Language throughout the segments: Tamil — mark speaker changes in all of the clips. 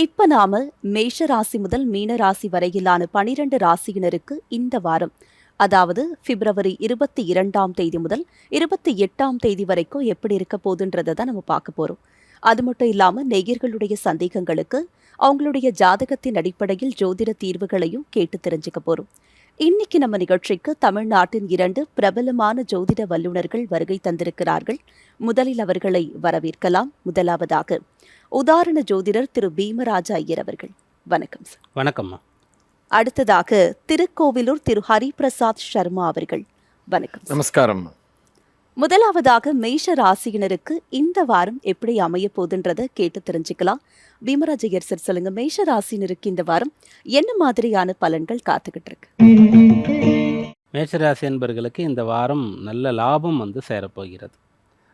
Speaker 1: இப்ப நாம மேஷ ராசி முதல் மீன ராசி வரையிலான 12 ராசியினருக்கு இந்த வாரம், அதாவது பிப்ரவரி 22ஆம் தேதி முதல் 28ஆம் தேதி வரைக்கும் எப்படி இருக்க போகுதுன்றதை தான் நம்ம பார்க்க போறோம். அது மட்டும் இல்லாம நேயர்களுடைய சந்தேகங்களுக்கு அவங்களுடைய ஜாதகத்தின் அடிப்படையில் ஜோதிட தீர்வுகளையும் கேட்டு தெரிஞ்சுக்க போறோம். இன்னைக்கு நம்ம நிகழ்ச்சிக்கு தமிழ்நாட்டின் 2 பிரபலமான ஜோதிட வல்லுநர்கள் வருகை தந்திருக்கிறார்கள். முதலில் அவர்களை வரவேற்கலாம். முதலாவதாக உதாரண ஜோதிடர் திரு பீமராஜ ஐயர் அவர்கள். வணக்கம் சார்.
Speaker 2: வணக்கம்மா.
Speaker 1: அடுத்ததாக திருக்கோவிலூர் திரு ஹரிபிரசாத் சர்மா அவர்கள். வணக்கம் சார்.
Speaker 3: நமஸ்காரம்.
Speaker 1: முதலாவதாக மேஷ ராசியினருக்கு இந்த வாரம் எப்படி அமைய போகுதுன்றதை கேட்டு தெரிஞ்சுக்கலாம். பீமராஜ் ஐயர் சார், சொல்லுங்க, மேஷ ராசியினருக்கு இந்த வாரம் என்ன மாதிரியான பலன்கள் காத்துக்கிட்டு இருக்கு?
Speaker 2: மேஷராசி என்பர்களுக்கு இந்த வாரம் நல்ல லாபம் சேரப்போகிறது.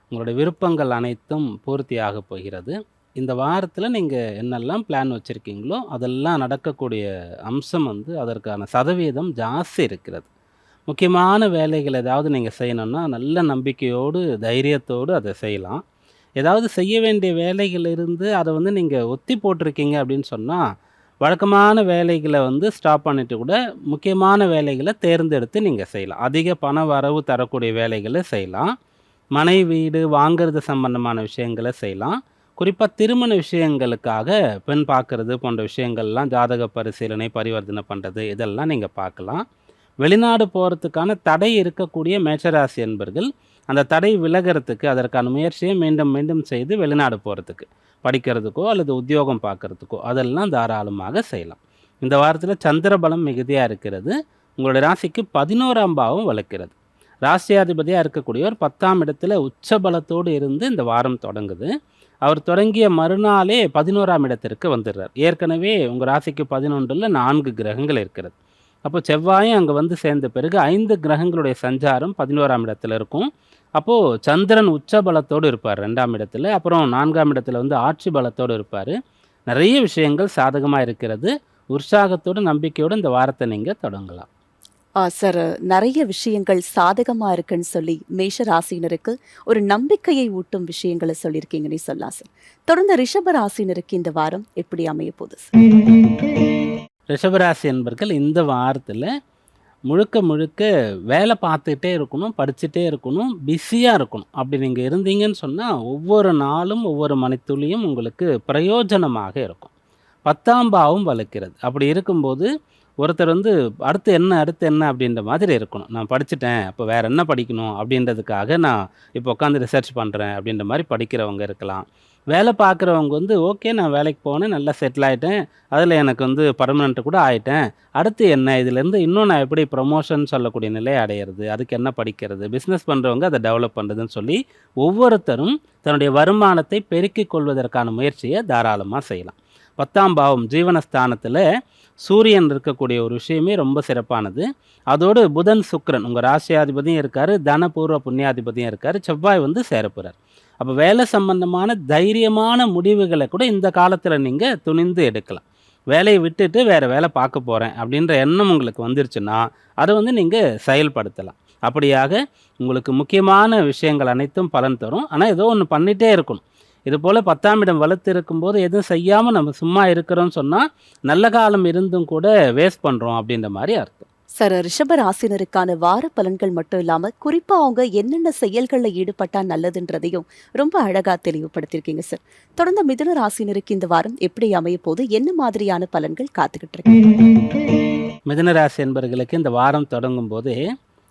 Speaker 2: உங்களுடைய விருப்பங்கள் அனைத்தும் பூர்த்தியாக போகிறது. இந்த வாரத்தில் நீங்கள் என்னெல்லாம் பிளான் வச்சுருக்கீங்களோ அதெல்லாம் நடக்கக்கூடிய அம்சம் அதற்கான சதவீதம் ஜாஸ்தி இருக்கிறது. முக்கியமான வேலைகள் ஏதாவது நீங்கள் செய்யணும்னா நல்ல நம்பிக்கையோடு தைரியத்தோடு அதை செய்யலாம். ஏதாவது செய்ய வேண்டிய வேலைகள் இருந்து அதை நீங்கள் ஒத்தி போட்டிருக்கீங்க அப்படின்னு சொன்னால் வழக்கமான வேலைகளை ஸ்டாப் பண்ணிவிட்டு கூட முக்கியமான வேலைகளை தேர்ந்தெடுத்து நீங்கள் செய்யலாம். அதிக பண வரவு தரக்கூடிய வேலைகளை செய்யலாம். மனை வீடு வாங்கிறது சம்பந்தமான விஷயங்களை செய்யலாம். குறிப்பாக திருமண விஷயங்களுக்காக பெண் பார்க்குறது போன்ற விஷயங்கள்லாம், ஜாதக பரிசீலனை பரிவர்த்தனை பண்ணுறது, இதெல்லாம் நீங்கள் பார்க்கலாம். வெளிநாடு போகிறதுக்கான தடை இருக்கக்கூடிய மேஷராசி என்பர்கள் அந்த தடை விலகிறதுக்கு அதற்கான முயற்சியை மீண்டும் மீண்டும் செய்து வெளிநாடு போகிறதுக்கு, படிக்கிறதுக்கோ அல்லது உத்தியோகம் பார்க்குறதுக்கோ அதெல்லாம் தாராளமாக செய்யலாம். இந்த வாரத்தில் சந்திர பலம் மிகுதியாக இருக்கிறது. உங்களுடைய ராசிக்கு 11ஆம் பாவம் வளர்க்கிறது. ராசியாதிபதியாக இருக்கக்கூடியவர் 10ஆம் இடத்துல உச்ச பலத்தோடு இருந்து இந்த வாரம் தொடங்குது. அவர் தொடங்கிய மறுநாளே 11ஆம் இடத்திற்கு வந்துடுறார். ஏற்கனவே உங்கள் ராசிக்கு 11ல் 4 கிரகங்கள் இருக்கிறது. அப்போ செவ்வாயும் அங்கே சேர்ந்த பிறகு 5 கிரகங்களுடைய சஞ்சாரம் 11ஆம் இடத்துல இருக்கும். அப்போது சந்திரன் உச்ச பலத்தோடு இருப்பார் 2ஆம் இடத்துல. அப்புறம் 4ஆம் இடத்துல ஆட்சி பலத்தோடு இருப்பார். நிறைய விஷயங்கள் சாதகமாக இருக்கிறது. உற்சாகத்தோடு நம்பிக்கையோடு இந்த வாரத்தை நீங்கள் தொடங்கலாம்.
Speaker 1: சார், நிறைய விஷயங்கள் சாதகமா இருக்குன்னு சொல்லி மேஷ ராசியினருக்கு ஒரு நம்பிக்கையை ஊட்டும் விஷயங்களை சொல்லியிருக்கீங்கன்னு சொல்லலாம் சார். தொடர்ந்து ரிஷப ராசியினருக்கு இந்த வாரம் எப்படி அமைய போகுது சார்?
Speaker 2: ரிஷபராசி என்பர்கள் இந்த வாரத்தில் முழுக்க முழுக்க வேலை பார்த்துக்கிட்டே இருக்கணும், படிச்சுட்டே இருக்கணும், பிஸியாக இருக்கணும். அப்படி நீங்கள் இருந்தீங்கன்னு சொன்னால் ஒவ்வொரு நாளும் ஒவ்வொரு மணித்துளியும் உங்களுக்கு பிரயோஜனமாக இருக்கும். 10ஆம் பாவம் வலுக்கிறது. அப்படி இருக்கும்போது ஒருத்தர் அடுத்து என்ன அப்படின்ற மாதிரி இருக்கணும். நான் படிச்சுட்டேன், அப்போ வேறு என்ன படிக்கணும் அப்படின்றதுக்காக நான் இப்போ உட்காந்து ரிசர்ச் பண்ணுறேன் அப்படின்ற மாதிரி படிக்கிறவங்க இருக்கலாம். வேலை பார்க்குறவங்க ஓகே, நான் வேலைக்கு போனேன், நல்லா செட்டில் ஆகிட்டேன், அதில் எனக்கு பர்மனெண்ட்டு கூட ஆகிட்டேன், அடுத்து என்ன, இதுலேருந்து இன்னும் நான் எப்படி ப்ரொமோஷன் சொல்லக்கூடிய நிலை அடையிறது, அதுக்கு என்ன படிக்கிறது, பிஸ்னஸ் பண்ணுறவங்க அதை டெவலப் பண்ணுறதுன்னு சொல்லி ஒவ்வொருத்தரும் தன்னுடைய வருமானத்தை பெருக்கிக் கொள்வதற்கான முயற்சியை தாராளமாக செய்யலாம். 10ஆம் பாவம் ஜீவனஸ்தானத்தில் சூரியன் இருக்கக்கூடிய ஒரு விஷயமே ரொம்ப சிறப்பானது. அதோடு புதன் சுக்கிரன் உங்கள் ராசியாதிபதியும் இருக்கார், தனபூர்வ புண்ணியாதிபதியும் இருக்கார், செவ்வாய் சேரப்போகிறார். அப்போ வேலை சம்பந்தமான தைரியமான முடிவுகளை கூட இந்த காலத்தில் நீங்கள் துணிந்து எடுக்கலாம். வேலையை விட்டுட்டு வேறு வேலை பார்க்க போகிறேன் அப்படின்ற எண்ணம் உங்களுக்கு வந்துருச்சுன்னா அதை நீங்கள் செயல்படுத்தலாம். அப்படியாக உங்களுக்கு முக்கியமான விஷயங்கள் அனைத்தும் பலன் தரும். ஆனால் ஏதோ ஒன்று பண்ணிகிட்டே இருக்கணும். இதுபோல் 10ஆம் இடம் வலுத்து இருக்கும்போது எதுவும் செய்யாமல் நம்ம சும்மா இருக்கிறோன்னு சொன்னால் நல்ல காலம் இருந்தும் கூட வேஸ்ட் பண்ணுறோம் அப்படின்ற மாதிரி அர்த்தம்.
Speaker 1: சார், ரிஷப ராசினருக்கான வார பலன்கள் மட்டும் இல்லாமல் குறிப்பாக அவங்க என்னென்ன செயல்களில் ஈடுபட்டா நல்லதுன்றதையும் ரொம்ப அழகாக தெளிவுபடுத்தியிருக்கீங்க சார். தொடர்ந்து மிதுன ராசினருக்கு இந்த வாரம் எப்படி அமைய போது, என்ன மாதிரியான பலன்கள் காத்துக்கிட்டு இருக்கு?
Speaker 2: மிதுன ராசி என்பவர்களுக்கு இந்த வாரம் தொடங்கும் போதே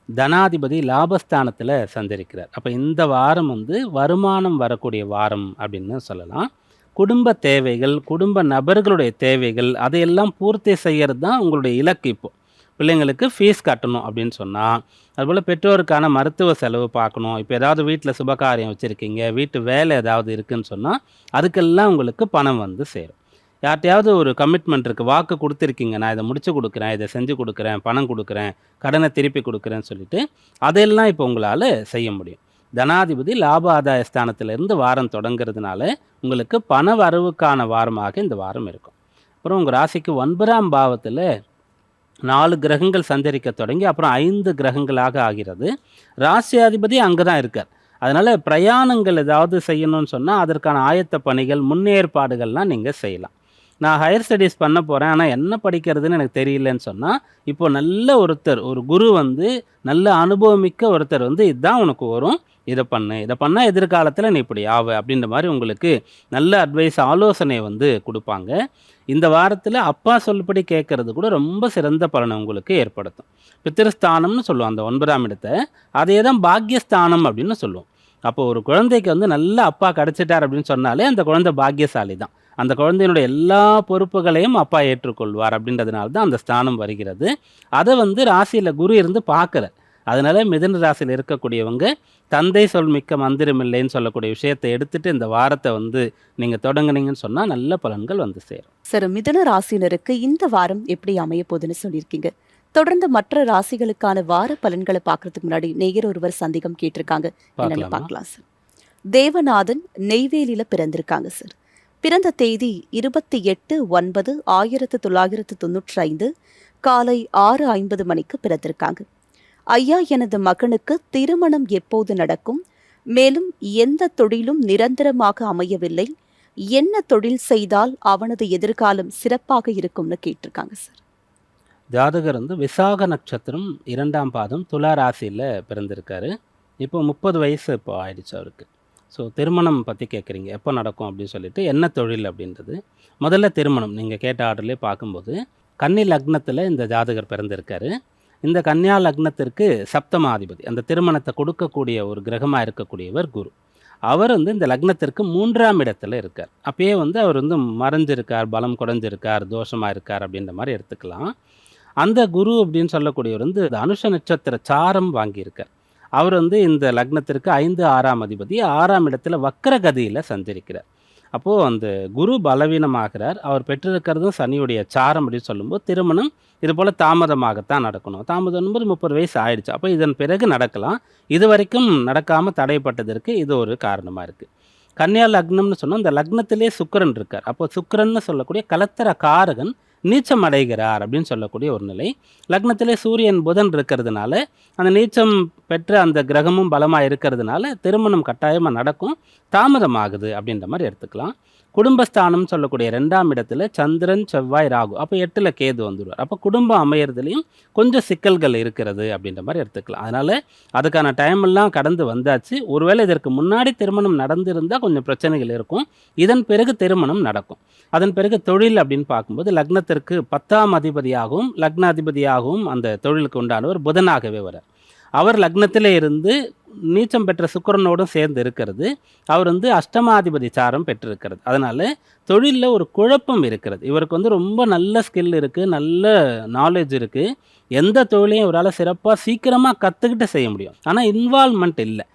Speaker 2: தனாதிபதி லாபஸ்தானத்தில் சஞ்சரிக்கிறார். அப்போ இந்த வாரம் வருமானம் வரக்கூடிய வாரம் அப்படின்னு சொல்லலாம். குடும்ப தேவைகள், குடும்ப நபர்களுடைய தேவைகள் அதையெல்லாம் பூர்த்தி செய்கிறது தான் உங்களுடைய இலக்கு. இப்போது பிள்ளைங்களுக்கு ஃபீஸ் கட்டணும் அப்படின்னு சொன்னால், அதுபோல் பெற்றோருக்கான மருத்துவ செலவு பார்க்கணும். இப்போ ஏதாவது வீட்டில் சுபகாரியம் வச்சுருக்கீங்க, வீட்டு வேலை ஏதாவது இருக்குதுன்னு சொன்னால் அதுக்கெல்லாம் உங்களுக்கு பணம் சேரும். யார்கிட்டையாவது ஒரு கமிட்மெண்ட் இருக்குது, வாக்கு கொடுத்துருக்கீங்க, நான் இதை முடிச்சு கொடுக்குறேன், இதை செஞ்சு கொடுக்குறேன், பணம் கொடுக்குறேன், கடனை திருப்பி கொடுக்குறேன்னு சொல்லிட்டு அதையெல்லாம் இப்போ உங்களால் செய்ய முடியும். தனாதிபதி லாப ஆதாய ஸ்தானத்திலிருந்து வாரம் தொடங்கிறதுனால உங்களுக்கு பண வரவுக்கான வாரமாக இந்த வாரம் இருக்கும். அப்புறம் உங்கள் ராசிக்கு 9ஆம் பாவத்தில் 4 கிரகங்கள் சஞ்சரிக்க தொடங்கி அப்புறம் 5 கிரகங்களாக ஆகிறது. ராசியாதிபதி அங்கே தான் இருக்கார். அதனால் பிரயாணங்கள் ஏதாவது செய்யணும்னு சொன்னால் அதற்கான ஆயத்த பணிகள், முன்னேற்பாடுகள்லாம் நீங்கள் செய்யலாம். நான் ஹையர் ஸ்டடீஸ் பண்ண போகிறேன், ஆனால் என்ன படிக்கிறதுன்னு எனக்கு தெரியலன்னு சொன்னால், இப்போ நல்ல ஒருத்தர், ஒரு குரு வந்து நல்ல அனுபவமிக்க ஒருத்தர் வந்து இதுதான் உனக்கு வரும், இதை பண்ணு, இதை பண்ணால் எதிர்காலத்தில் நீ இப்படி ஆவ அப்படின்ற மாதிரி உங்களுக்கு நல்ல அட்வைஸ், ஆலோசனை வந்து கொடுப்பாங்க. இந்த வாரத்தில் அப்பா சொல்படி கேட்கறது கூட ரொம்ப சிறந்த பலனை உங்களுக்கு ஏற்படுத்தும். பித்திருஸ்தானம்னு சொல்லுவோம் அந்த 9ஆம் இடத்தை, அதே தான் பாக்கியஸ்தானம் அப்படின்னு சொல்லுவோம். அப்போ ஒரு குழந்தைக்கு வந்து நல்ல அப்பா கிடைச்சிட்டார் அப்படின்னு சொன்னாலே அந்த குழந்தை பாக்கியசாலி தான். அந்த குழந்தையினுடைய எல்லா பொறுப்புகளையும் அப்பா ஏற்றுக்கொள்வார் அப்படின்றதுனால தான் அந்த ஸ்தானம் வருகிறது. அதை வந்து ராசியில் குரு இருந்து பார்க்குறார். அதனால மிதுன ராசியில் இருக்கக்கூடியவங்க தந்தை சொல் மிக்க மந்திரம் இல்லைன்னு சொல்லக்கூடிய விஷயத்தை எடுத்துட்டு இந்த வாரத்தை வந்து நீங்கள் தொடங்குனீங்கன்னு சொன்னால் நல்ல பலன்கள் வந்து சேரும்.
Speaker 1: சார், மிதுன ராசினருக்கு இந்த வாரம் எப்படி அமைய போகுதுன்னு சொல்லியிருக்கீங்க. தொடர்ந்து மற்ற ராசிகளுக்கான வார பலன்களை பார்க்கறதுக்கு முன்னாடி நேயர் ஒருவர் சந்தேகம் கேட்டிருக்காங்க. என்னன்னு
Speaker 2: பார்க்கலாமா?
Speaker 1: பார்க்கலாம் சார். தேவநாதன் நெய்வேலியில பிறந்திருக்காங்க சார். பிறந்த தேதி 28/9/1995 காலை 6:50 மணிக்கு பிறந்திருக்காங்க. ஐயா, எனது மகனுக்கு திருமணம் எப்போது நடக்கும்? மேலும் எந்த தொழிலும் நிரந்தரமாக அமையவில்லை. என்ன தொழில் செய்தால் அவனது எதிர்காலம் சிறப்பாக இருக்கும்னு கேட்டிருக்காங்க சார்.
Speaker 2: ஜாதகர் வந்து விசாக நட்சத்திரம் 2ஆம் பாதம் துலா ராசியில் பிறந்திருக்காரு. இப்போ 30 வயசு இப்போ ஆயிடுச்சு அவருக்கு. ஸோ திருமணம் பற்றி கேட்குறீங்க, எப்போ நடக்கும் அப்படின்னு சொல்லிட்டு, என்ன தொழில் அப்படின்றது. முதல்ல திருமணம் நீங்கள் கேட்ட ஆர்டர்லேயே பார்க்கும்போது கன்னி லக்னத்தில் இந்த ஜாதகர் பிறந்திருக்காரு. இந்த கன்னியா லக்னத்திற்கு சப்தமாதிபதி, அந்த திருமணத்தை கொடுக்கக்கூடிய ஒரு கிரகமாக இருக்கக்கூடியவர் குரு. அவர் வந்து இந்த லக்னத்திற்கு 3ஆம் இடத்துல இருக்கார். அப்பயே வந்து அவர் வந்து மறைஞ்சிருக்கார், பலம் குறைஞ்சிருக்கார், தோஷமாக இருக்கார் அப்படின்ற மாதிரி எடுத்துக்கலாம். அந்த குரு அப்படின்னு சொல்லக்கூடியவர் வந்து அனுஷ நட்சத்திர சாரம் வாங்கியிருக்கார். அவர் வந்து இந்த லக்னத்திற்கு 5, 6ஆம் அதிபதி, 6ஆம் இடத்துல வக்கரகதியில் சஞ்சரிக்கிறார். அப்போது அந்த குரு பலவீனமாகிறார். அவர் பெற்றிருக்கிறதும் சனியுடைய சாரம் அப்படின்னு சொல்லும்போது திருமணம் இது போல் தாமதமாகத்தான் நடக்கணும். தாமதம் 30 வயசு ஆயிடுச்சு. அப்போ இதன் பிறகு நடக்கலாம். இது வரைக்கும் நடக்காமல் தடைப்பட்டதற்கு இது ஒரு காரணமாக இருக்குது. கன்னியா லக்னம்னு சொன்னால் இந்த லக்னத்திலே சுக்கிரன் இருக்கார். அப்போ சுக்கிரன்னு சொல்லக்கூடிய கலத்தர காரகன் நீச்சம் அடைகிறார் அப்படின்னு சொல்லக்கூடிய ஒரு நிலை. லக்னத்திலே சூரியன் புதன் இருக்கிறதுனால அந்த நீச்சம் பெற்ற அந்த கிரகமும் பலமாக இருக்கிறதுனால திருமணம் கட்டாயமாக நடக்கும், தாமதமாகுது அப்படின்ற மாதிரி எடுத்துக்கலாம். குடும்பஸ்தானம் சொல்லக்கூடிய 2ஆம் இடத்துல சந்திரன், செவ்வாய், ராகு, அப்போ 8ல் கேது வந்துடுவார். அப்போ குடும்பம் அமையறதுலையும் கொஞ்சம் சிக்கல்கள் இருக்கிறது அப்படின்ற மாதிரி எடுத்துக்கலாம். அதனால் அதுக்கான டைம் எல்லாம் கடந்து வந்தாச்சு. ஒருவேளை இதற்கு முன்னாடி திருமணம் நடந்திருந்தால் கொஞ்சம் பிரச்சனைகள் இருக்கும். இதன் பிறகு திருமணம் நடக்கும். அதன் பிறகு தொழில் அப்படின்னு பார்க்கும்போது லக்னத்திற்கு 10ஆம் அதிபதியாகவும் லக்னாதிபதியாகவும் அந்த தொழிலுக்கு உண்டானவர் புதனாகவே வரார். அவர் லக்னத்திலே இருந்து நீச்சம் பெற்ற சுக்கிரனோடும் சேர்ந்து இருக்கிறது. அவர் வந்து அஷ்டமாதிபதி சாரம் பெற்றிருக்கிறது. அதனால் தொழிலில் ஒரு குழப்பம் இருக்கிறது. இவருக்கு வந்து ரொம்ப நல்ல ஸ்கில் இருக்குது, நல்ல நாலேஜ் இருக்குது. எந்த தொழிலையும் இவரால் சிறப்பாக சீக்கிரமாக கற்றுக்கிட்டு செய்ய முடியும். ஆனால் இன்வால்மெண்ட் இல்லை.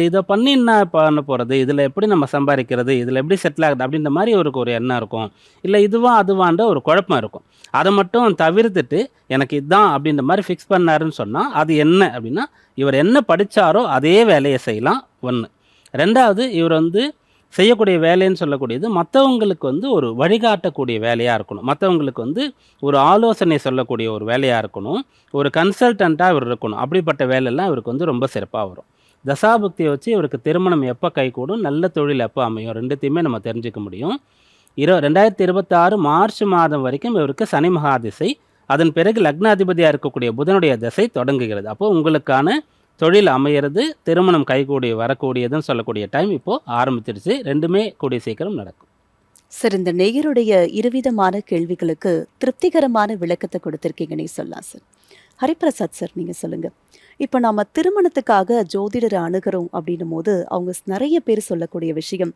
Speaker 2: இதை பண்ணி என்ன பண்ண போகிறது, இதில் எப்படி நம்ம சம்பாதிக்கிறது, இதில் எப்படி செட்டில் ஆகுது அப்படின்ற மாதிரி இவருக்கு ஒரு எண்ணம் இருக்கும். இல்லை இதுவா அதுவான்ற ஒரு குழப்பம் இருக்கும். அதை மட்டும் தவிர்த்துட்டு எனக்கு இதுதான் அப்படின்ற மாதிரி ஃபிக்ஸ் பண்ணாருன்னு சொன்னால் அது என்ன அப்படின்னா, இவர் என்ன படித்தாரோ அதே வேலையை செய்யலாம். 1. 2வது, இவர் வந்து செய்யக்கூடிய வேலைன்னு சொல்லக்கூடியது மற்றவங்களுக்கு வந்து ஒரு வழிகாட்டக்கூடிய வேலையாக இருக்கணும். மற்றவங்களுக்கு வந்து ஒரு ஆலோசனை சொல்லக்கூடிய ஒரு வேலையாக இருக்கணும். ஒரு கன்சல்டண்ட்டாக இவர் இருக்கணும். அப்படிப்பட்ட வேலையெல்லாம் இவருக்கு வந்து ரொம்ப சிறப்பாக வரும். தசாபுக்தியை வச்சு இவருக்கு திருமணம் எப்போ கைகூடும், நல்ல தொழில் எப்போ அமையும், ரெண்டுத்தையுமே நம்ம தெரிஞ்சுக்க முடியும். 2026 மார்ச் மாதம் வரைக்கும் இவருக்கு சனி மகாதிசை, அதன் பிறகு லக்னாதிபதியாக இருக்கக்கூடிய புதனுடைய திசை தொடங்குகிறது. அப்போ உங்களுக்கான தொழில் அமையிறது, திருமணம் கைகூடி வரக்கூடியதுன்னு சொல்லக்கூடிய டைம் இப்போது ஆரம்பிச்சிருச்சு. ரெண்டுமே கூடிய சீக்கிரம் நடக்கும்.
Speaker 1: சார், இந்த நேயருடைய இருவிதமான கேள்விகளுக்கு திருப்திகரமான விளக்கத்தை கொடுத்துருக்கீங்கன்னே சொல்லலாம் சார். ஹரிபிரசாத் சார், நீங்கள் சொல்லுங்கள். இப்போ நம்ம திருமணத்துக்காக ஜோதிடரை அணுகிறோம் அப்படின்னும் போது அவங்க நிறைய பேர் சொல்லக்கூடிய விஷயம்,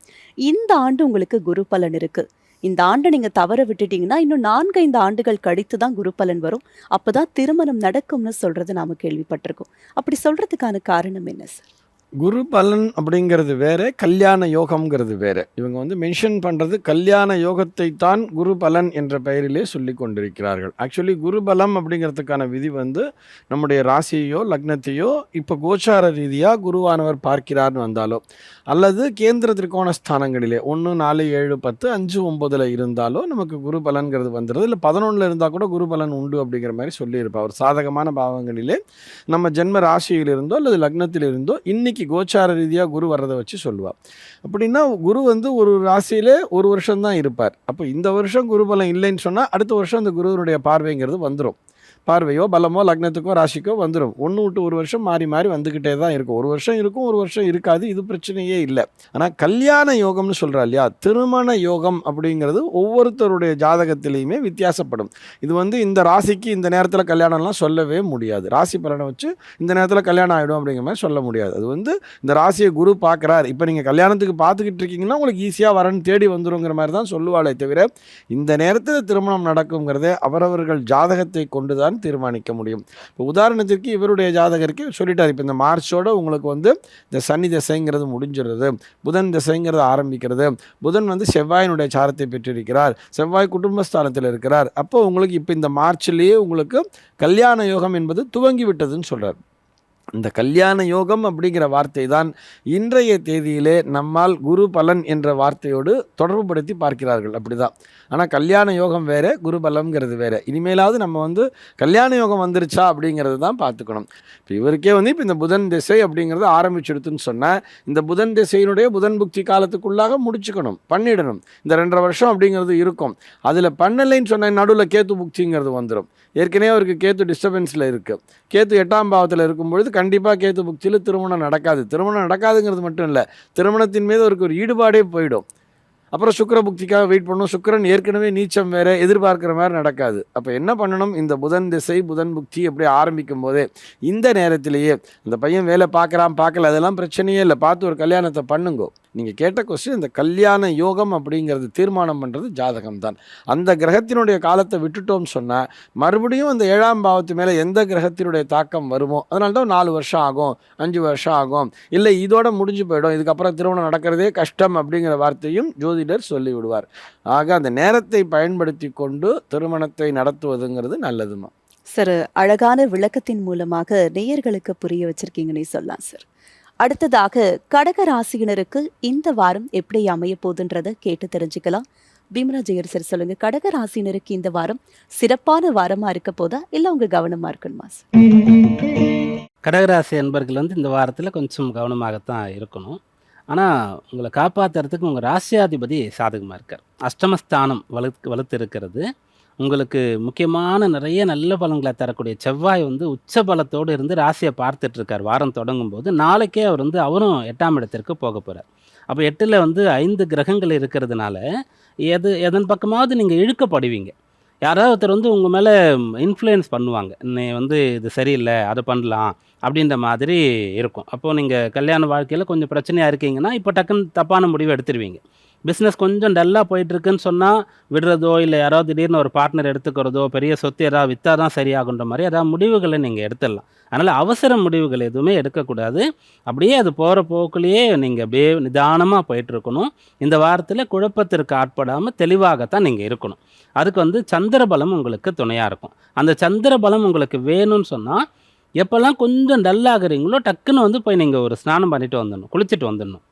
Speaker 1: இந்த ஆண்டு உங்களுக்கு குரு பலன் இருக்குது, இந்த ஆண்டை நீங்கள் தவற விட்டுட்டீங்கன்னா இன்னும் 4-5 ஆண்டுகள் கழித்து தான் குரு பலன் வரும், அப்போ தான் திருமணம் நடக்கும்னு சொல்கிறது நாம் கேள்விப்பட்டிருக்கோம். அப்படி சொல்கிறதுக்கான காரணம் என்ன சார்?
Speaker 3: குரு பலன் அப்படிங்கிறது வேற, கல்யாண யோகம்ங்கிறது வேற. இவங்க வந்து மென்ஷன் பண்ணுறது கல்யாண யோகத்தை தான் குரு பலன் என்ற பெயரிலே சொல்லி கொண்டிருக்கிறார்கள். ஆக்சுவலி குரு பலம் அப்படிங்கிறதுக்கான விதி வந்து நம்முடைய ராசியையோ லக்னத்தையோ இப்போ கோச்சார ரீதியாக குருவானவர் பார்க்கிறார்னு வந்தாலோ, அல்லது கேந்திர திரிகோண ஸ்தானங்களிலே 1, 4, 7, 10, 5, 9 இருந்தாலோ நமக்கு குரு பலன்கிறது வந்துடுது. இல்லை 11 இருந்தால் கூட குரு பலன் உண்டு அப்படிங்கிற மாதிரி சொல்லியிருப்பார். ஒரு சாதகமான பாவங்களிலே நம்ம ஜென்ம ராசியிலிருந்தோ அல்லது லக்னத்திலிருந்தோ இன்னைக்கு இன்னைக்கு கோச்சார ரீதியாக குரு வர்றதை வச்சு சொல்லுவாள். அப்படின்னா குரு வந்து ஒரு ராசியிலே ஒரு வருஷம் தான் இருப்பார். அப்போ இந்த வருஷம் குரு பலம் இல்லைன்னு சொன்னால் அடுத்த வருஷம் அந்த குருவினுடைய பார்வைங்கிறது வந்துடும். பார்வையோ பலமோ லக்னத்துக்கோ ராசிக்கோ வந்துடும். ஒன்று விட்டு ஒரு வருஷம் மாறி மாறி வந்துக்கிட்டே தான் இருக்கும். ஒரு வருஷம் இருக்கும், ஒரு வருஷம் இருக்காது. இது பிரச்சனையே இல்லை. ஆனால் கல்யாண யோகம்னு சொல்கிறா இல்லையா, திருமண யோகம் அப்படிங்கிறது ஒவ்வொருத்தருடைய ஜாதகத்திலையுமே வித்தியாசப்படும். இது வந்து இந்த ராசிக்கு இந்த நேரத்தில் கல்யாணம்லாம் சொல்லவே முடியாது. ராசி பலனை வச்சு இந்த நேரத்தில் கல்யாணம் ஆகிடும் அப்படிங்கிற மாதிரி சொல்ல முடியாது. அது வந்து இந்த ராசியை குரு பார்க்குறார், இப்போ நீங்கள் கல்யாணத்துக்கு பார்த்துக்கிட்டு இருக்கீங்கன்னா உங்களுக்கு ஈஸியாக வரன்னு தேடி வந்துருங்கிற மாதிரி தான் சொல்லுவாளே தவிர இந்த நேரத்தில் திருமணம் நடக்குங்கிறதே அவரவர்கள் ஜாதகத்தை கொண்டு தான் தீர்மானிக்க முடியும். இப்போ உதாரணத்திற்கு இவருடைய ஜாதகருக்கு சொல்லிட்டார், இப்போ இந்த மார்ச்சோட உங்களுக்கு வந்து இந்த சனி திசைங்கிறது முடிஞ்சிடுறது, புதன் திசைங்கிறது ஆரம்பிக்கிறது. புதன் வந்து செவ்வாயினுடைய சாரத்தை பெற்றிருக்கிறார், செவ்வாய் குடும்பஸ்தானத்தில் இருக்கிறார். அப்போ உங்களுக்கு இப்போ இந்த மார்ச்லேயே உங்களுக்கு கல்யாண யோகம் என்பது துவங்கி விட்டதுன்னு சொல்கிறார். இந்த கல்யாண யோகம் அப்படிங்கிற வார்த்தை தான் இன்றைய தேதியிலே நம்மால் குரு பலன் என்ற வார்த்தையோடு தொடர்புபடுத்தி பார்க்கிறார்கள். அப்படிதான். ஆனால் கல்யாண யோகம் வேறு, குரு பலம்ங்கிறது வேறு. இனிமேலாவது நம்ம வந்து கல்யாண யோகம் வந்துருச்சா அப்படிங்கிறது தான் பார்த்துக்கணும். இப்போ இவருக்கே வந்து இப்போ இந்த புதன் திசை அப்படிங்கிறது ஆரம்பிச்சுடுத்துன்னு சொன்னால் இந்த புதன் திசையினுடைய புதன் புக்தி காலத்துக்குள்ளாக முடிச்சுக்கணும், பண்ணிடணும். இந்த 2.5 வருஷம் அப்படிங்கிறது இருக்கும். அதில் பண்ணலைன்னு சொன்னால் நடுவில் கேத்து புக்திங்கிறது வந்துடும். ஏற்கனவே அவருக்கு கேத்து டிஸ்டர்பன்ஸில் இருக்குது. கேத்து 8ஆம் பாவத்தில் இருக்கும்பொழுது கண்டிப்பாக கேத்து புக்தியில் திருமணம் நடக்காது. திருமணம் நடக்காதுங்கிறது மட்டும் இல்லை, திருமணத்தின் மீது அவருக்கு ஒரு ஈடுபாடே போயிடும். அப்புறம் சுக்கிர புக்திக்காக வெயிட் பண்ணணும். சுக்கிரன் ஏற்கனவே நீச்சம் வேறு, எதிர்பார்க்குற மாதிரி நடக்காது. அப்போ என்ன பண்ணணும், இந்த புதன் திசை புதன் புக்தி அப்படி ஆரம்பிக்கும் போதே இந்த நேரத்திலேயே இந்த பையன் வேலை பார்க்குறான் பார்க்கல அதெல்லாம் பிரச்சனையே இல்லை, பார்த்து ஒரு கல்யாணத்தை பண்ணுங்கோ. நீங்கள் கேட்ட கொஸ்டின், இந்த கல்யாண யோகம் அப்படிங்கிறது தீர்மானம் பண்ணுறது ஜாதகம் தான். அந்த கிரகத்தினுடைய காலத்தை விட்டுட்டோம்னு சொன்னால் மறுபடியும் அந்த 7ஆம் பாவத்து மேலே எந்த கிரகத்தினுடைய தாக்கம் வருமோ அதனால தான் 4 வருஷம் ஆகும், 5 வருஷம் ஆகும், இல்லை இதோட முடிஞ்சு போயிடும், இதுக்கப்புறம் திருமணம் நடக்கிறதே கஷ்டம் அப்படிங்கிற வார்த்தையும் ஜோதிடர் சொல்லி விடுவார். ஆக அந்த நேரத்தை பயன்படுத்தி கொண்டு திருமணத்தை நடத்துவதுங்கிறது நல்லதுமா.
Speaker 1: சார், அழகான விளக்கத்தின் மூலமாக நேயர்களுக்கு புரிய வச்சிருக்கீங்கன்னு சொல்லலாம் சார். அடுத்ததாக கடக ராசியினருக்கு இந்த வாரம் எப்படி அமைய போகுதுன்றதை கேட்டு தெரிஞ்சுக்கலாம். பீமரா ஜெயர் சார் சொல்லுங்க, கடக ராசியினருக்கு இந்த வாரம் சிறப்பான வாரமா இருக்க போதா இல்லை உங்க கவனமா இருக்கணுமா சார்?
Speaker 2: கடகராசி என்பர்கள் வந்து இந்த வாரத்தில் கொஞ்சம் கவனமாகத்தான் இருக்கணும். ஆனால் உங்களை காப்பாற்றுறதுக்கு உங்கள் ராசியாதிபதி சாதகமாக இருக்கார். அஷ்டமஸ்தானம் வலுத்து இருக்கிறது. உங்களுக்கு முக்கியமான நிறைய நல்ல பலன்களை தரக்கூடிய செவ்வாய் வந்து உச்ச பலத்தோடு இருந்து ராசியை பார்த்துட்டு இருக்கார். வாரம் தொடங்கும் போது நாளைக்கே அவர் வந்து அவரும் 8ஆம் இடத்திற்கு போக போகிறார். அப்போ 8ல் வந்து 5 கிரகங்கள் இருக்கிறதுனால எதன் பக்கமாவது நீங்கள் இழுக்கப்படுவீங்க. யாராவது ஒருத்தர் வந்து உங்கள் மேலே இன்ஃப்ளூயன்ஸ் பண்ணுவாங்க, நீ வந்து இது சரியில்லை அதை பண்ணலாம் அப்படின்ற மாதிரி இருக்கும். அப்போது நீங்கள் கல்யாண வாழ்க்கையில் கொஞ்சம் பிரச்சனையாக இருக்கீங்கன்னா இப்போ டக்குன்னு தப்பான முடிவு எடுத்துருவீங்க. பிஸ்னஸ் கொஞ்சம் டல்லாக போயிட்டுருக்குன்னு சொன்னால் விடுறதோ, இல்லை யாராவது திடீர்னு ஒரு பார்ட்னர் எடுத்துக்கிறதோ, பெரிய சொத்து யாராவது விற்றா தான் சரியாகுன்ற மாதிரி ஏதாவது முடிவுகளை நீங்கள் எடுத்துடலாம். அதனால் அவசர முடிவுகள் எதுவுமே எடுக்கக்கூடாது. அப்படியே அது போகிற போக்குலேயே நீங்கள் அப்படியே நிதானமாக போயிட்டுருக்கணும். இந்த வாரத்தில் குழப்பத்திற்கு ஆட்படாமல் தெளிவாகத்தான் நீங்கள் இருக்கணும். அதுக்கு வந்து சந்திர பலம் உங்களுக்கு துணையாக இருக்கும். அந்த சந்திர பலம் உங்களுக்கு வேணும்னு சொன்னால் எப்போல்லாம் கொஞ்சம் டல்லாகிறீங்களோ டக்குன்னு வந்து போய் நீங்கள் ஒரு ஸ்நானம் பண்ணிட்டு வந்துடணும், குளிச்சுட்டு வந்துடணும்.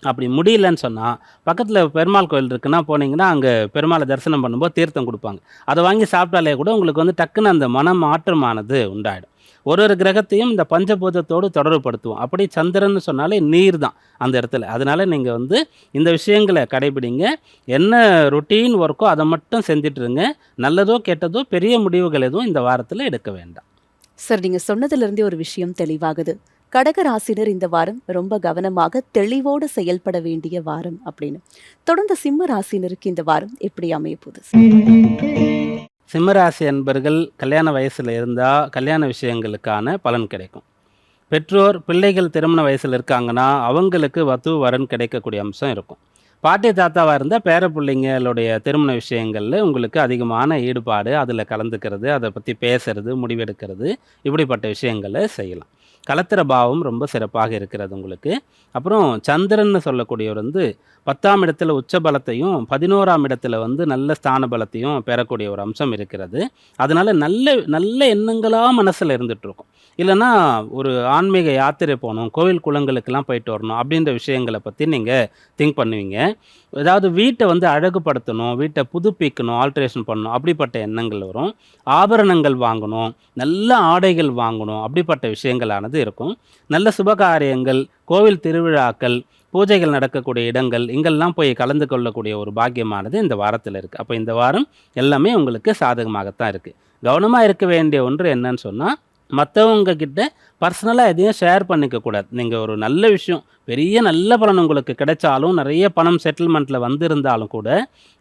Speaker 2: அப்படி முடியலன்னு சொன்னால் பக்கத்தில் பெருமாள் கோயில் இருக்குன்னா போனீங்கன்னா அங்கே பெருமாளை தரிசனம் பண்ணும்போது தீர்த்தம் கொடுப்பாங்க. அதை வாங்கி சாப்பிட்டாலே கூட உங்களுக்கு வந்து டக்குன்னு அந்த மனம் மாற்றமானது உண்டாயிடும். ஒரு கிரகத்தையும் இந்த பஞ்சபூதத்தோடு தொடர்புபடுத்துவோம். அப்படி சந்திரன்னு சொன்னாலே நீர் தான் அந்த இடத்துல. அதனால நீங்கள் வந்து இந்த விஷயங்களை கடைபிடிங்க. என்ன ரொட்டீன் ஒர்க்கோ அதை மட்டும் செஞ்சிட்ருங்க. நல்லதோ கெட்டதோ பெரிய முடிவுகள் எதுவும் இந்த வாரத்தில் எடுக்க வேண்டாம்.
Speaker 1: சார், நீங்கள் சொன்னதுலேருந்தே ஒரு விஷயம் தெளிவாகுது. கடக ராசினர் இந்த வாரம் ரொம்ப கவனமாக தெளிவோடு செயல்பட வேண்டிய வாரம் அப்படின்னு. தொடர்ந்து சிம்ம ராசினருக்கு இந்த வாரம் எப்படி அமைய போகுது?
Speaker 2: சிம்மராசி அன்பர்கள் கல்யாண வயசில் இருந்தால் கல்யாண விஷயங்களுக்கான பலன் கிடைக்கும். பெற்றோர் பிள்ளைகள் திருமண வயசில் இருக்காங்கன்னா அவங்களுக்கு வத்து வரன் கிடைக்கக்கூடிய அம்சம் இருக்கும். பாட்டி தாத்தாவாக இருந்தால் பேர பிள்ளைங்களுடைய திருமண விஷயங்களில் உங்களுக்கு அதிகமான ஈடுபாடு, அதில் கலந்துக்கிறது, அதை பற்றி பேசுறது, முடிவெடுக்கிறது, இப்படிப்பட்ட விஷயங்களை செய்யலாம். கலத்திர பாவம் ரொம்ப சிறப்பாக இருக்கிறது உங்களுக்கு. அப்புறம் சந்திரன்னு சொல்லக்கூடியவர் வந்து 10ஆம் இடத்துல உச்ச பலத்தையும் 11ஆம் இடத்துல வந்து நல்ல ஸ்தான பலத்தையும் பெறக்கூடிய ஒரு அம்சம் இருக்கிறது. அதனால நல்ல நல்ல எண்ணங்களாக மனசில் இருந்துகிட்ருக்கும். இல்லைன்னா ஒரு ஆன்மீக யாத்திரை போகணும், கோவில் குளங்களுக்கெல்லாம் போயிட்டு வரணும் அப்படின்ற விஷயங்களை பற்றி நீங்கள் திங்க் பண்ணுவீங்க. ஏதாவது வீட்டை வந்து அழகுபடுத்தணும், வீட்டை புதுப்பிக்கணும், ஆல்ட்ரேஷன் பண்ணணும் அப்படிப்பட்ட எண்ணங்கள் வரும். ஆபரணங்கள் வாங்கணும், நல்ல ஆடைகள் வாங்கணும் அப்படிப்பட்ட விஷயங்களானது இருக்கும். நல்ல சுபகாரியங்கள், கோவில் திருவிழாக்கள், பூஜைகள் நடக்கக்கூடிய இடங்கள் இங்கெல்லாம் போய் கலந்து கொள்ளக்கூடிய ஒரு பாக்கியமானது இந்த வாரத்தில் இருக்குது. அப்போ இந்த வாரம் எல்லாமே உங்களுக்கு சாதகமாகத்தான் இருக்குது. கவனமாக இருக்க வேண்டிய ஒன்று என்னன்னு சொன்னால், மற்றவங்க கிட்ட பர்சனலாக எதையும் ஷேர் பண்ணிக்கக்கூடாது. நீங்கள் ஒரு நல்ல விஷயம், பெரிய நல்ல பலன் உங்களுக்கு கிடைச்சாலும், நிறைய பணம் செட்டில்மெண்ட்டில் வந்திருந்தாலும் கூட,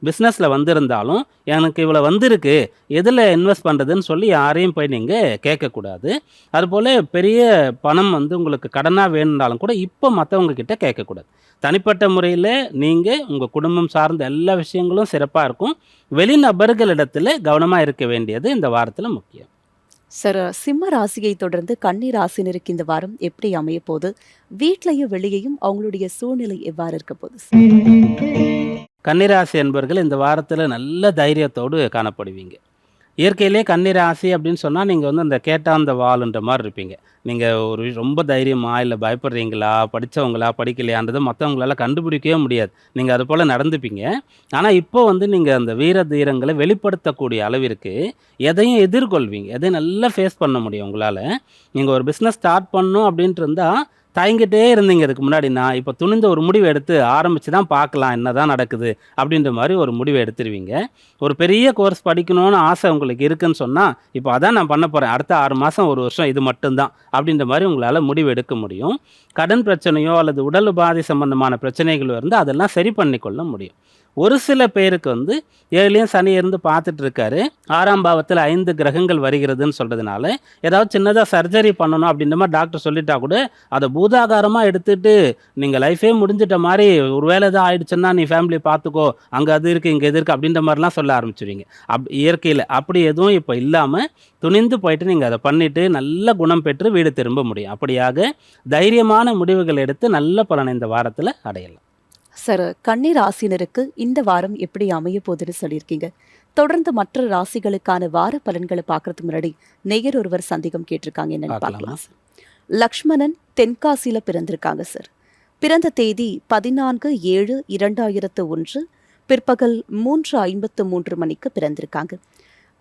Speaker 2: பிஸ்னஸில் வந்திருந்தாலும், எனக்கு இவ்வளோ வந்திருக்கு, எதில் இன்வெஸ்ட் பண்ணுறதுன்னு சொல்லி யாரையும் போய் நீங்கள் கேட்கக்கூடாது. அதுபோல் பெரிய பணம் வந்து உங்களுக்கு கடனாக வேணுன்னாலும் கூட இப்போ மற்றவங்க கிட்ட கேட்கக்கூடாது. தனிப்பட்ட முறையில் நீங்கள் உங்கள் குடும்பம் சார்ந்த எல்லா விஷயங்களும் சிறப்பாக இருக்கும். வெளிநபர்களிடத்தில் கவனமாக இருக்க வேண்டியது இந்த வாரத்தில் முக்கியம்.
Speaker 1: சார், சிம்ம ராசியை தொடர்ந்து கன்னி ராசினருக்கு இந்த வாரம் எப்படி அமைய போகுது? வீட்லயும் வெளியேயும் அவங்களுடைய சூழ்நிலை எவ்வாறு இருக்க போகுது சார்?
Speaker 2: கன்னிராசி என்பவர்கள் இந்த வாரத்தில் நல்ல தைரியத்தோடு காணப்படுவீங்க. இயற்கையிலே கன்னிராசி அப்படின்னு சொன்னால் நீங்கள் வந்து அந்த கேட்டாந்த வாளுன்ற மாதிரி இருப்பீங்க. நீங்கள் ஒரு ரொம்ப தைரியமா, இல்லை பயப்படுறீங்களா, படித்தவங்களா படிக்கலையான்றதை மற்றவங்களால கண்டுபிடிக்கவே முடியாது. நீங்கள் அது போல் நடந்துப்பீங்க. ஆனால் இப்போ வந்து நீங்கள் அந்த வீர தீரங்களை வெளிப்படுத்தக்கூடிய அளவிற்கு எதையும் எதிர்கொள்வீங்க. எதையும் நல்லா ஃபேஸ் பண்ண முடியும் உங்களால். நீங்கள் ஒரு பிஸ்னஸ் ஸ்டார்ட் பண்ணணும் அப்படின்ட்டு இருந்தால் தயங்கிட்டே இருந்தீங்க இதுக்கு முன்னாடி. நான் இப்போ துணிந்த ஒரு முடிவு எடுத்து ஆரம்பித்து தான் பார்க்கலாம் என்ன தான் நடக்குது அப்படின்ற மாதிரி ஒரு முடிவை எடுத்துருவீங்க. ஒரு பெரிய கோர்ஸ் படிக்கணும்னு ஆசை உங்களுக்கு இருக்குன்னு சொன்னால், இப்போ அதான் நான் பண்ண போகிறேன், அடுத்த 6 மாதம் 1 வருஷம் இது மட்டும்தான் அப்படின்ற மாதிரி உங்களால் முடிவு எடுக்க முடியும். கடன் பிரச்சனையோ அல்லது உடல் உபாதை சம்பந்தமான பிரச்சனைகளோ இருந்தால் அதெல்லாம் சரி பண்ணிக்கொள்ள முடியும். ஒரு சில பேருக்கு வந்து 7லையும் சனி இருந்து பார்த்துட்டு இருக்காரு, 6ஆம் பாவத்தில் 5 கிரகங்கள் வருகிறதுன்னு சொல்கிறதுனால ஏதாவது சின்னதாக சர்ஜரி பண்ணணும் அப்படின்ற மாதிரி டாக்டர் சொல்லிட்டா கூட அதை பூதாகாரமாக எடுத்துகிட்டு நீங்கள் லைஃபே முடிஞ்சிட்ட மாதிரி, ஒரு வேலை எதாவது ஆயிடுச்சுன்னா நீ ஃபேமிலி பார்த்துக்கோ, அங்கே அது இருக்குது இங்கே இது இருக்குது அப்படின்ற மாதிரிலாம் சொல்ல ஆரம்பிச்சுருவீங்க. இயற்கையில் அப்படி எதுவும் இப்போ இல்லாமல் துணிந்து போயிட்டு நீங்கள் அதை பண்ணிவிட்டு நல்ல குணம் பெற்று வீடு திரும்ப முடியும். அப்படியாக தைரியமான முடிவுகள் எடுத்து நல்ல பலனை இந்த வாரத்தில் அடையலாம்.
Speaker 1: சார், கன்னி ராசினருக்கு இந்த வாரம் எப்படி அமைய போகுதுன்னு சொல்லியிருக்கீங்க. தொடர்ந்து மற்ற ராசிகளுக்கான வார பலன்களை பார்க்கறதுக்கு முன்னாடி நேயர் ஒருவர் சந்தேகம் கேட்டிருக்காங்க, என்னன்னு பார்க்கலாம் சார். லக்ஷ்மணன் தென்காசியில பிறந்திருக்காங்க சார். பிறந்த தேதி 14/7/2001 பிற்பகல் 3:53 மணிக்கு பிறந்திருக்காங்க.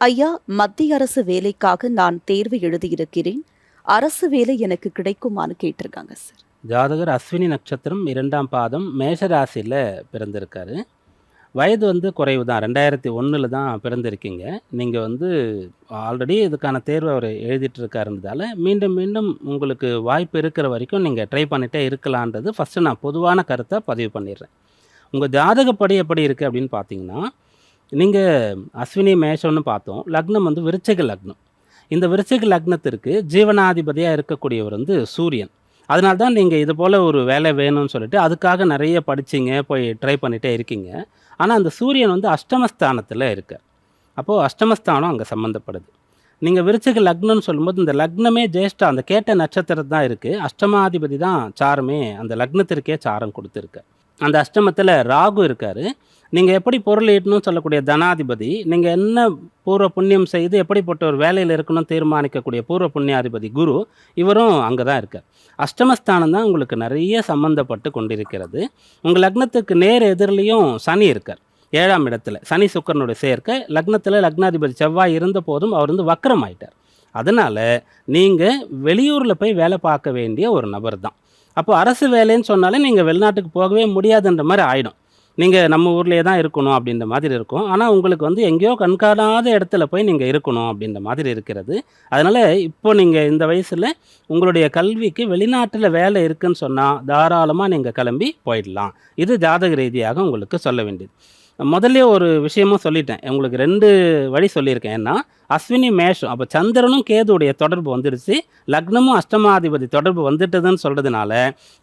Speaker 1: ஐயா, மத்திய அரசு வேலைக்காக நான் தேர்வு எழுதியிருக்கிறேன், அரசு வேலை எனக்கு கிடைக்குமான்னு கேட்டிருக்காங்க சார்.
Speaker 2: ஜாதகர் அஸ்வினி நட்சத்திரம் 2ஆம் பாதம் மேஷராசியில் பிறந்திருக்காரு. வயது வந்து குறைவு தான், 2001 தான் பிறந்திருக்கீங்க. நீங்கள் வந்து ஆல்ரெடி இதுக்கான தேர்வு அவர் எழுதிட்டு இருக்காருன்றதால மீண்டும் மீண்டும் உங்களுக்கு வாய்ப்பு இருக்கிற வரைக்கும் நீங்கள் ட்ரை பண்ணிகிட்டே இருக்கலான்றது ஃபஸ்ட்டு நான் பொதுவான கருத்தை பதிவு பண்ணிடுறேன். உங்கள் ஜாதகப்படி எப்படி இருக்குது அப்படின்னு பார்த்தீங்கன்னா, நீங்கள் அஸ்வினி மேஷம்னு பார்த்தோம், லக்னம் வந்து விருச்சிக லக்னம். இந்த விருச்சிக லக்னத்திற்கு ஜீவனாதிபதியாக இருக்கக்கூடியவர் வந்து சூரியன். அதனால தான் நீங்கள் இது போல் ஒரு வேலை வேணும்னு சொல்லிட்டு அதுக்காக நிறைய படிச்சிங்க, போய் ட்ரை பண்ணிகிட்டே இருக்கீங்க. ஆனால் அந்த சூரியன் வந்து அஷ்டமஸ்தானத்தில் இருக்கார். அப்போது அஷ்டமஸ்தானம் அங்கே சம்மந்தப்படுது. நீங்கள் விருச்சிக லக்னம்னு சொல்லும்போது இந்த லக்னமே ஜேஷ்டா, அந்த கேட்ட நட்சத்திரம் தான் இருக்குது. அஷ்டமாதிபதி தான் சாரமே, அந்த லக்னத்திற்கே சாரம் கொடுத்துருக்கு. அந்த அஷ்டமத்தில் ராகு இருக்கார். நீங்கள் எப்படி பொருள் ஈட்டணும்னு சொல்லக்கூடிய தனாதிபதி, நீங்கள் என்ன பூர்வ புண்ணியம் செய்து எப்படிப்பட்ட ஒரு வேலையில் இருக்கணும்னு தீர்மானிக்கக்கூடிய பூர்வ புண்ணியாதிபதி குரு, இவரும் அங்கே தான் இருக்கார். அஷ்டமஸ்தானம் தான் உங்களுக்கு நிறைய சம்மந்தப்பட்டு கொண்டிருக்கிறது. உங்கள் லக்னத்துக்கு நேர் எதிரிலையும் சனி இருக்கார், 7ஆம் இடத்துல. சனி சுக்கிரனுடைய சேர்க்கை, லக்னத்தில் லக்னாதிபதி செவ்வாய் இருந்த போதும் அவர் வந்து வக்ரம் ஆயிட்டார். அதனால் நீங்கள் வெளியூரில் போய் வேலை பார்க்க வேண்டிய ஒரு நபர் தான். அப்போ அரசு வேலைன்னு சொன்னாலே நீங்கள் வெளிநாட்டுக்கு போகவே முடியாதுன்ற மாதிரி ஆகிடும். நீங்கள் நம்ம ஊர்லேயே தான் இருக்கணும் அப்படின்ற மாதிரி இருக்கும். ஆனால் உங்களுக்கு வந்து எங்கேயோ கண்காணாத இடத்துல போய் நீங்கள் இருக்கணும் அப்படின்ற மாதிரி இருக்கிறது. அதனால் இப்போ நீங்கள் இந்த வயசில் உங்களுடைய கல்விக்கு வெளிநாட்டில் வேலை இருக்குன்னு சொன்னால் தாராளமாக நீங்கள் கிளம்பி போயிடலாம். இது ஜாதக ரீதியாக உங்களுக்கு சொல்ல வேண்டியது. முதல்ல ஒரு விஷயமும் சொல்லிட்டேன், உங்களுக்கு 2 வழி சொல்லியிருக்கேன். ஏன்னா அஸ்வினி மேஷம், அப்போ சந்திரனும் கேதுடைய தொடர்பு வந்துடுச்சு, லக்னமும் அஷ்டமாதிபதி தொடர்பு வந்துட்டதுன்னு சொல்கிறதுனால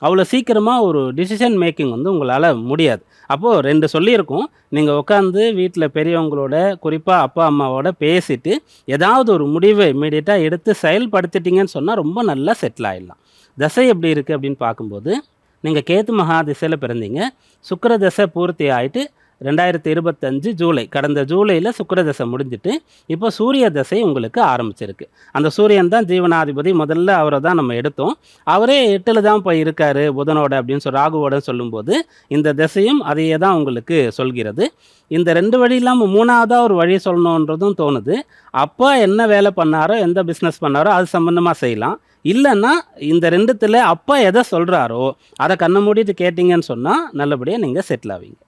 Speaker 2: அவ்வளோ சீக்கிரமாக ஒரு டிசிஷன் மேக்கிங் வந்து உங்களால் முடியாது. அப்போது 2 சொல்லியிருக்கோம். நீங்கள் உட்காந்து வீட்டில் பெரியவங்களோட, குறிப்பாக அப்பா அம்மாவோட பேசிட்டு ஏதாவது ஒரு முடிவை இமீடியட்டாக எடுத்து செயல்படுத்திட்டீங்கன்னு சொன்னால் ரொம்ப நல்லா செட்டில் ஆகிடலாம். தசை எப்படி இருக்குது அப்படின்னு பார்க்கும்போது, நீங்கள் கேத்து மகா திசையில் பிறந்தீங்க, சுக்கிர தசை பூர்த்தி ஆகிட்டு 2025 ஜூலை, கடந்த ஜூலையில் சுக்கிர தசை முடிஞ்சிட்டு இப்போ சூரிய தசை உங்களுக்கு ஆரம்பிச்சிருக்கு. அந்த சூரியன் தான் ஜீவனாதிபதி, முதல்ல அவரை தான் நம்ம எடுத்தோம். அவரே 8ல் தான் போய் இருக்காரு புதனோட அப்படின்னு ராகுவோட சொல்லும்போது இந்த திசையும் அதையே தான் உங்களுக்கு சொல்கிறது. இந்த 2 வழி இல்லாமல் 3ஆவதாக ஒரு வழி சொல்லணுன்றதும் தோணுது. அப்பா என்ன வேலை பண்ணாரோ, எந்த பிஸ்னஸ் பண்ணாரோ அது சம்மந்தமாக செய்யலாம். இல்லைன்னா இந்த 2த்தில் அப்பா எதை சொல்கிறாரோ அதை கண்ணை மூடிட்டு கேட்டிங்கன்னு சொன்னால் நல்லபடியாக நீங்கள் செட்டில் ஆவீங்க.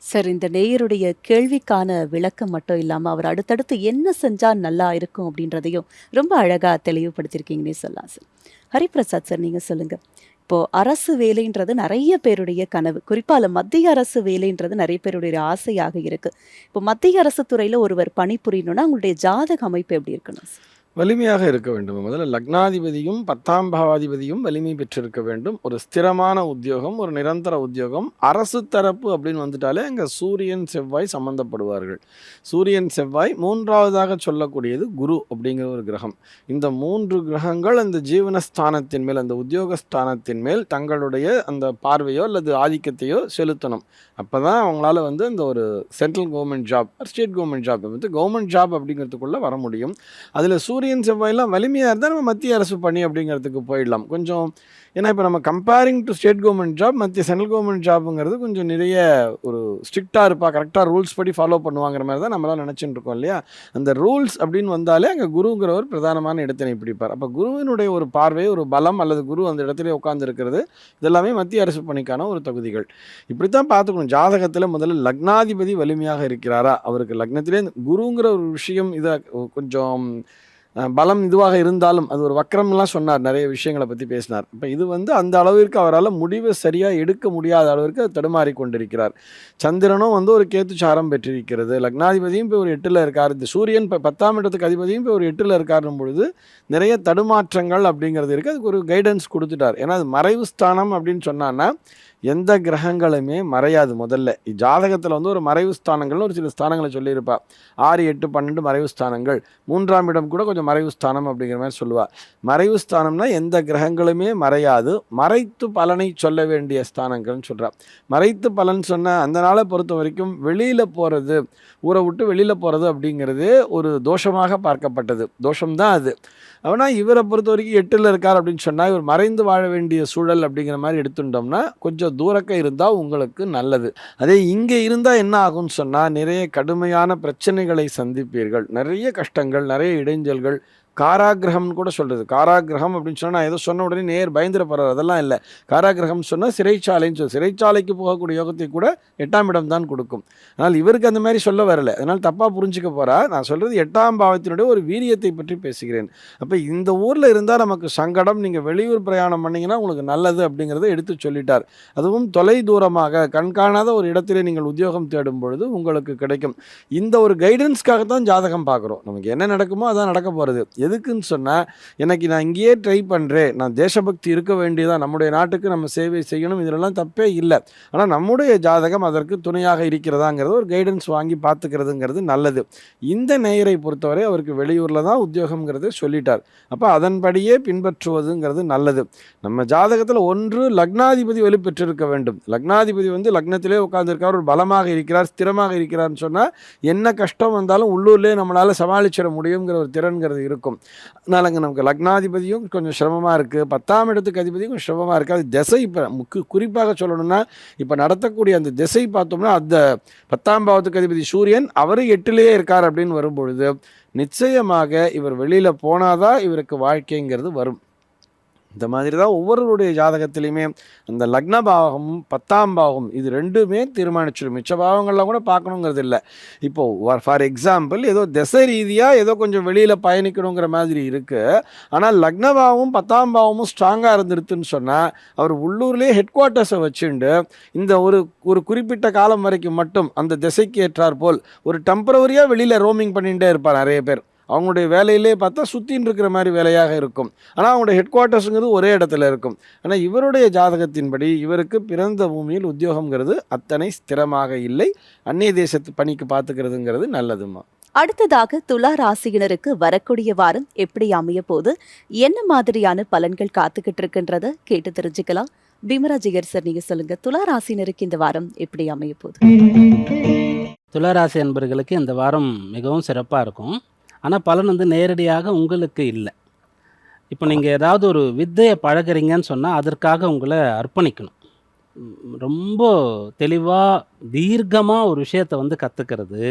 Speaker 1: சார், இந்த நேயருடைய கேள்விக்கான விளக்கம் மட்டும் இல்லாமல் அவர் அடுத்தடுத்து என்ன செஞ்சால் நல்லா இருக்கும் அப்படின்றதையும் ரொம்ப அழகாக தெளிவுபடுத்தியிருக்கீங்கன்னே சொல்லலாம் சார். ஹரிபிரசாத் சார், நீங்கள் சொல்லுங்கள். இப்போது அரசு வேலைன்றது நிறைய பேருடைய கனவு, குறிப்பாக மத்திய அரசு வேலைன்றது நிறைய பேருடைய ஆசையாக இருக்குது. இப்போ மத்திய அரசு துறையில் ஒருவர் பணிபுரியணும்னா அவங்களுடைய ஜாதக அமைப்பு எப்படி இருக்கணும் சார்?
Speaker 3: வலிமையாக இருக்க வேண்டும். முதல்ல லக்னாதிபதியும் 10ஆம் பாவாதிபதியும் வலிமை பெற்றிருக்க வேண்டும். ஒரு ஸ்திரமான உத்தியோகம், ஒரு நிரந்தர உத்தியோகம். அரசு தரப்பு அப்படின்னு வந்துட்டாலே அங்கே சூரியன் செவ்வாய் சம்பந்தப்படுவார்கள். சூரியன் செவ்வாய், 3ஆவதாக சொல்லக்கூடியது குரு அப்படிங்கிற ஒரு கிரகம். இந்த 3 கிரகங்கள் அந்த ஜீவனஸ்தானத்தின் மேல், அந்த உத்தியோகஸ்தானத்தின் மேல் தங்களுடைய அந்த பார்வையோ அல்லது ஆதிக்கத்தையோ செலுத்தணும். அப்போ தான் அவங்களால அந்த ஒரு central government job, state government job, government job அப்படிங்கிறதுக்குள்ளே வர முடியும். அதில் சூரியன் செவ்வாயெல்லாம் வலிமையாக இருந்தால் நம்ம மத்திய அரசு பணி அப்படிங்கிறதுக்கு போயிடலாம் கொஞ்சம். ஏன்னா இப்போ நம்ம comparing to state government job, மத்திய சென்ட்ரல் கவர்மெண்ட் ஜாப்புங்கிறது கொஞ்சம் நிறைய ஒரு ஸ்ட்ரிக்டாக இருப்பா, கரெக்டாக ரூல்ஸ் படி ஃபாலோ பண்ணுவாங்கிற மாதிரி தான் நம்மளாம் நினச்சிட்டு இருக்கோம் இல்லையா. அந்த ரூல்ஸ் அப்படின்னு வந்தாலே அங்கே குருங்கிறவர் பிரதானமான இடத்தினை பிடிப்பார். அப்போ குருவினுடைய ஒரு பார்வை, ஒரு பலம், அல்லது குரு அந்த இடத்துல உட்கார்ந்து இருக்கிறது, இதெல்லாமே மத்திய அரசு பணிக்கான ஒரு தகுதிகள். இப்படி தான் பார்த்துக்கணும். ஜாதகத்தில் முதல்ல லக்னாதிபதி வலிமையாக இருக்கிறாரா, அவருக்கு லக்னத்திலே குருங்கிற ஒரு விஷயம் இதை கொஞ்சம் பலம் இதுவாக இருந்தாலும், அது ஒரு வக்கரம்லாம் சொன்னார், நிறைய விஷயங்களை பற்றி பேசினார். இப்போ இது அந்த அளவிற்கு அவரால் முடிவை சரியாக எடுக்க முடியாத அளவிற்கு தடுமாறி கொண்டிருக்கிறார். சந்திரனும் ஒரு கேத்து சாரம் பெற்றிருக்கிறது. லக்னாதிபதியும் இப்போ ஒரு 8ல் இருக்கார். இந்த சூரியன் இப்போ 10ஆம் இடத்துக்கு அதிபதியும் இப்போ ஒரு 8ல் இருக்காருன்னும் பொழுது நிறைய தடுமாற்றங்கள் அப்படிங்கிறது இருக்குது. அதுக்கு ஒரு கைடன்ஸ் கொடுத்துட்டார். ஏன்னா அது மறைவு ஸ்தானம் அப்படின்னு சொன்னான்னா எந்த கிரகங்களுமே மறையாது. முதல்ல ஜாதகத்தில் ஒரு மறைவு ஸ்தானங்கள்னு ஒரு சில ஸ்தானங்களை சொல்லியிருப்பா. 6, 8, 12 மறைவு ஸ்தானங்கள். 3ஆம் இடம் கூட கொஞ்சம் மறைவு ஸ்தானம் அப்படிங்கிற மாதிரி சொல்லுவாள். மறைவு ஸ்தானம்னா எந்த கிரகங்களுமே மறையாது, மறைத்து பலனை சொல்ல வேண்டிய ஸ்தானங்கள்னு சொல்கிறாள். மறைத்து பலன் சொன்ன அந்த நாளை பொறுத்த வரைக்கும் வெளியில் போகிறது, ஊரை விட்டு வெளியில் போகிறது அப்படிங்கிறது ஒரு தோஷமாக பார்க்கப்பட்டது. தோஷம்தான் அது. ஆனால் இவரை பொறுத்த வரைக்கும் 8ல் இருக்கார் அப்படின்னு சொன்னால் இவர் மறைந்து வாழ வேண்டிய சூழல் அப்படிங்கிற மாதிரி எடுத்துட்டோம்னா கொஞ்சம் தூரக்க இருந்தால் உங்களுக்கு நல்லது. அதே இங்கே இருந்தால் என்ன ஆகும்னு சொன்னால் நிறைய கடுமையான பிரச்சனைகளை சந்திப்பீர்கள், நிறைய கஷ்டங்கள், நிறைய இடைஞ்சல்கள். காராகிரகம்னு கூட சொல்கிறது. காராகிரகம் அப்படின்னு சொன்னால் நான் ஏதோ சொன்ன உடனே நேர் பயந்துட போகிறார், அதெல்லாம் இல்லை. காராகிரகம் சொன்னால் சிறைச்சாலைன்னு சொல்லி, சிறைச்சாலைக்கு போகக்கூடிய யோகத்தை கூட 8ஆம் இடம் தான் கொடுக்கும். அதனால் இவருக்கு அந்த மாதிரி சொல்ல வரலை, அதனால் தப்பாக புரிஞ்சிக்க போகிறா. நான் சொல்கிறது 8ஆம் பாவத்தினுடைய ஒரு வீரியத்தை பற்றி பேசுகிறேன். அப்போ இந்த ஊரில் இருந்தால் நமக்கு சங்கடம், நீங்கள் வெளியூர் பிரயாணம் பண்ணிங்கன்னா உங்களுக்கு நல்லது அப்படிங்கிறத எடுத்து சொல்லிட்டார். அதுவும் தொலை தூரமாக கண்காணாத ஒரு இடத்திலே நீங்கள் உத்தியோகம் தேடும் பொழுது உங்களுக்கு கிடைக்கும். இந்த ஒரு கைடன்ஸ்க்காகத்தான் ஜாதகம் பார்க்குறோம். நமக்கு என்ன நடக்குமோ அதான் நடக்க போகிறது. எதுக்குன்னு சொன்னால், எனக்கு நான் இங்கேயே ட்ரை பண்ணுறேன், நான் தேசபக்தி இருக்க வேண்டியதான், நம்முடைய நாட்டுக்கு நம்ம சேவை செய்யணும், இதிலெல்லாம் தப்பே இல்லை. ஆனால் நம்முடைய ஜாதகம் அதற்கு துணையாக இருக்கிறதாங்கிறது ஒரு கைடன்ஸ் வாங்கி பார்த்துக்கிறதுங்கிறது நல்லது. இந்த நேயரை பொறுத்தவரை அவருக்கு வெளியூரில் தான் உத்தியோகங்கிறத சொல்லிட்டார். அப்போ அதன்படியே பின்பற்றுவதுங்கிறது நல்லது. நம்ம ஜாதகத்தில் ஒன்று லக்னாதிபதி வலுப்பெற்றிருக்க வேண்டும். லக்னாதிபதி லக்னத்திலே உட்கார்ந்துருக்கார், ஒரு பலமாக இருக்கிறார், ஸ்திரமாக இருக்கிறார்னு சொன்னால் என்ன கஷ்டம் வந்தாலும் உள்ளூர்லேயே நம்மளால் சமாளிச்சிட முடியுங்கிற ஒரு திறன்கிறது இருக்கும். அதனால் அங்கே நமக்கு லக்னாதிபதியும் கொஞ்சம் சிரமமாக இருக்குது, 10ஆம் இடத்துக்கு அதிபதியும் கொஞ்சம் சிரமமாக இருக்குது. அது திசை இப்போ குறிப்பாக சொல்லணும்னா இப்போ நடத்தக்கூடிய அந்த திசை பார்த்தோம்னா அந்த 10ஆம் பாவத்துக்கு அதிபதி சூரியன் அவர் 8லேயே இருக்கார் அப்படின்னு வரும்பொழுது நிச்சயமாக இவர் வெளியில் போனாதான் இவருக்கு வாழ்க்கைங்கிறது வரும். இந்த மாதிரி தான் ஒவ்வொருவருடைய ஜாதகத்திலையுமே அந்த லக்ன பாவகமும் 10ஆம் பாவகம் இது ரெண்டுமே தீர்மானிச்சிடும். மிச்ச பாவங்கள்லாம் கூட பார்க்கணுங்கிறது இல்லை. இப்போது ஃபார் எக்ஸாம்பிள் ஏதோ திசை ரீதியாக ஏதோ கொஞ்சம் வெளியில் பயணிக்கணுங்கிற மாதிரி இருக்குது. ஆனால் லக்ன பாவமும் 10ஆம் பாவமும் ஸ்ட்ராங்காக இருந்துருதுன்னு சொன்னால் அவர் உள்ளூர்லேயே ஹெட் குவார்ட்டர்ஸை வச்சுண்டு இந்த ஒரு குறிப்பிட்ட காலம் வரைக்கும் மட்டும் அந்த திசைக்கு ஏற்றார் போல் ஒரு டெம்பரவரியாக வெளியில் ரோமிங் பண்ணிகிட்டே இருப்பார். நிறைய பேர் அவங்களுடைய வேலையிலே பார்த்தா சுற்றின்னு இருக்கிற மாதிரி வேலையாக இருக்கும். ஆனால் அவங்களுடைய ஹெட் குவார்ட்டர்ஸுங்கிறது ஒரே இடத்துல இருக்கும். ஆனால் இவருடைய ஜாதகத்தின்படி இவருக்கு பிறந்த பூமியில் உத்தியோகங்கிறது அத்தனை ஸ்திரமாக இல்லை. அந்நிய தேசத்து பணிக்கு பார்த்துக்கிறதுங்கிறது நல்லதுமா.
Speaker 1: அடுத்ததாக துலா ராசியினருக்கு வரக்கூடிய வாரம் எப்படி அமைய போது, என்ன மாதிரியான பலன்கள் காத்துக்கிட்டு இருக்குன்றத கேட்டு தெரிஞ்சுக்கலாம். பீமராஜிகர் சார், நீங்க சொல்லுங்க, துலா ராசினருக்கு இந்த வாரம் எப்படி அமைய போகுது?
Speaker 2: துளாராசி அன்பர்களுக்கு இந்த வாரம் மிகவும் சிறப்பாக இருக்கும். ஆனால் பலன் வந்து நேரடியாக உங்களுக்கு இல்லை. இப்போ நீங்கள் ஏதாவது ஒரு வித்தையை பழகுறீங்கன்னு சொன்னால் அதற்காக உங்களை அர்ப்பணிக்கணும். ரொம்ப தெளிவாக தீர்க்கமாக ஒரு விஷயத்தை வந்து கற்றுக்கிறது,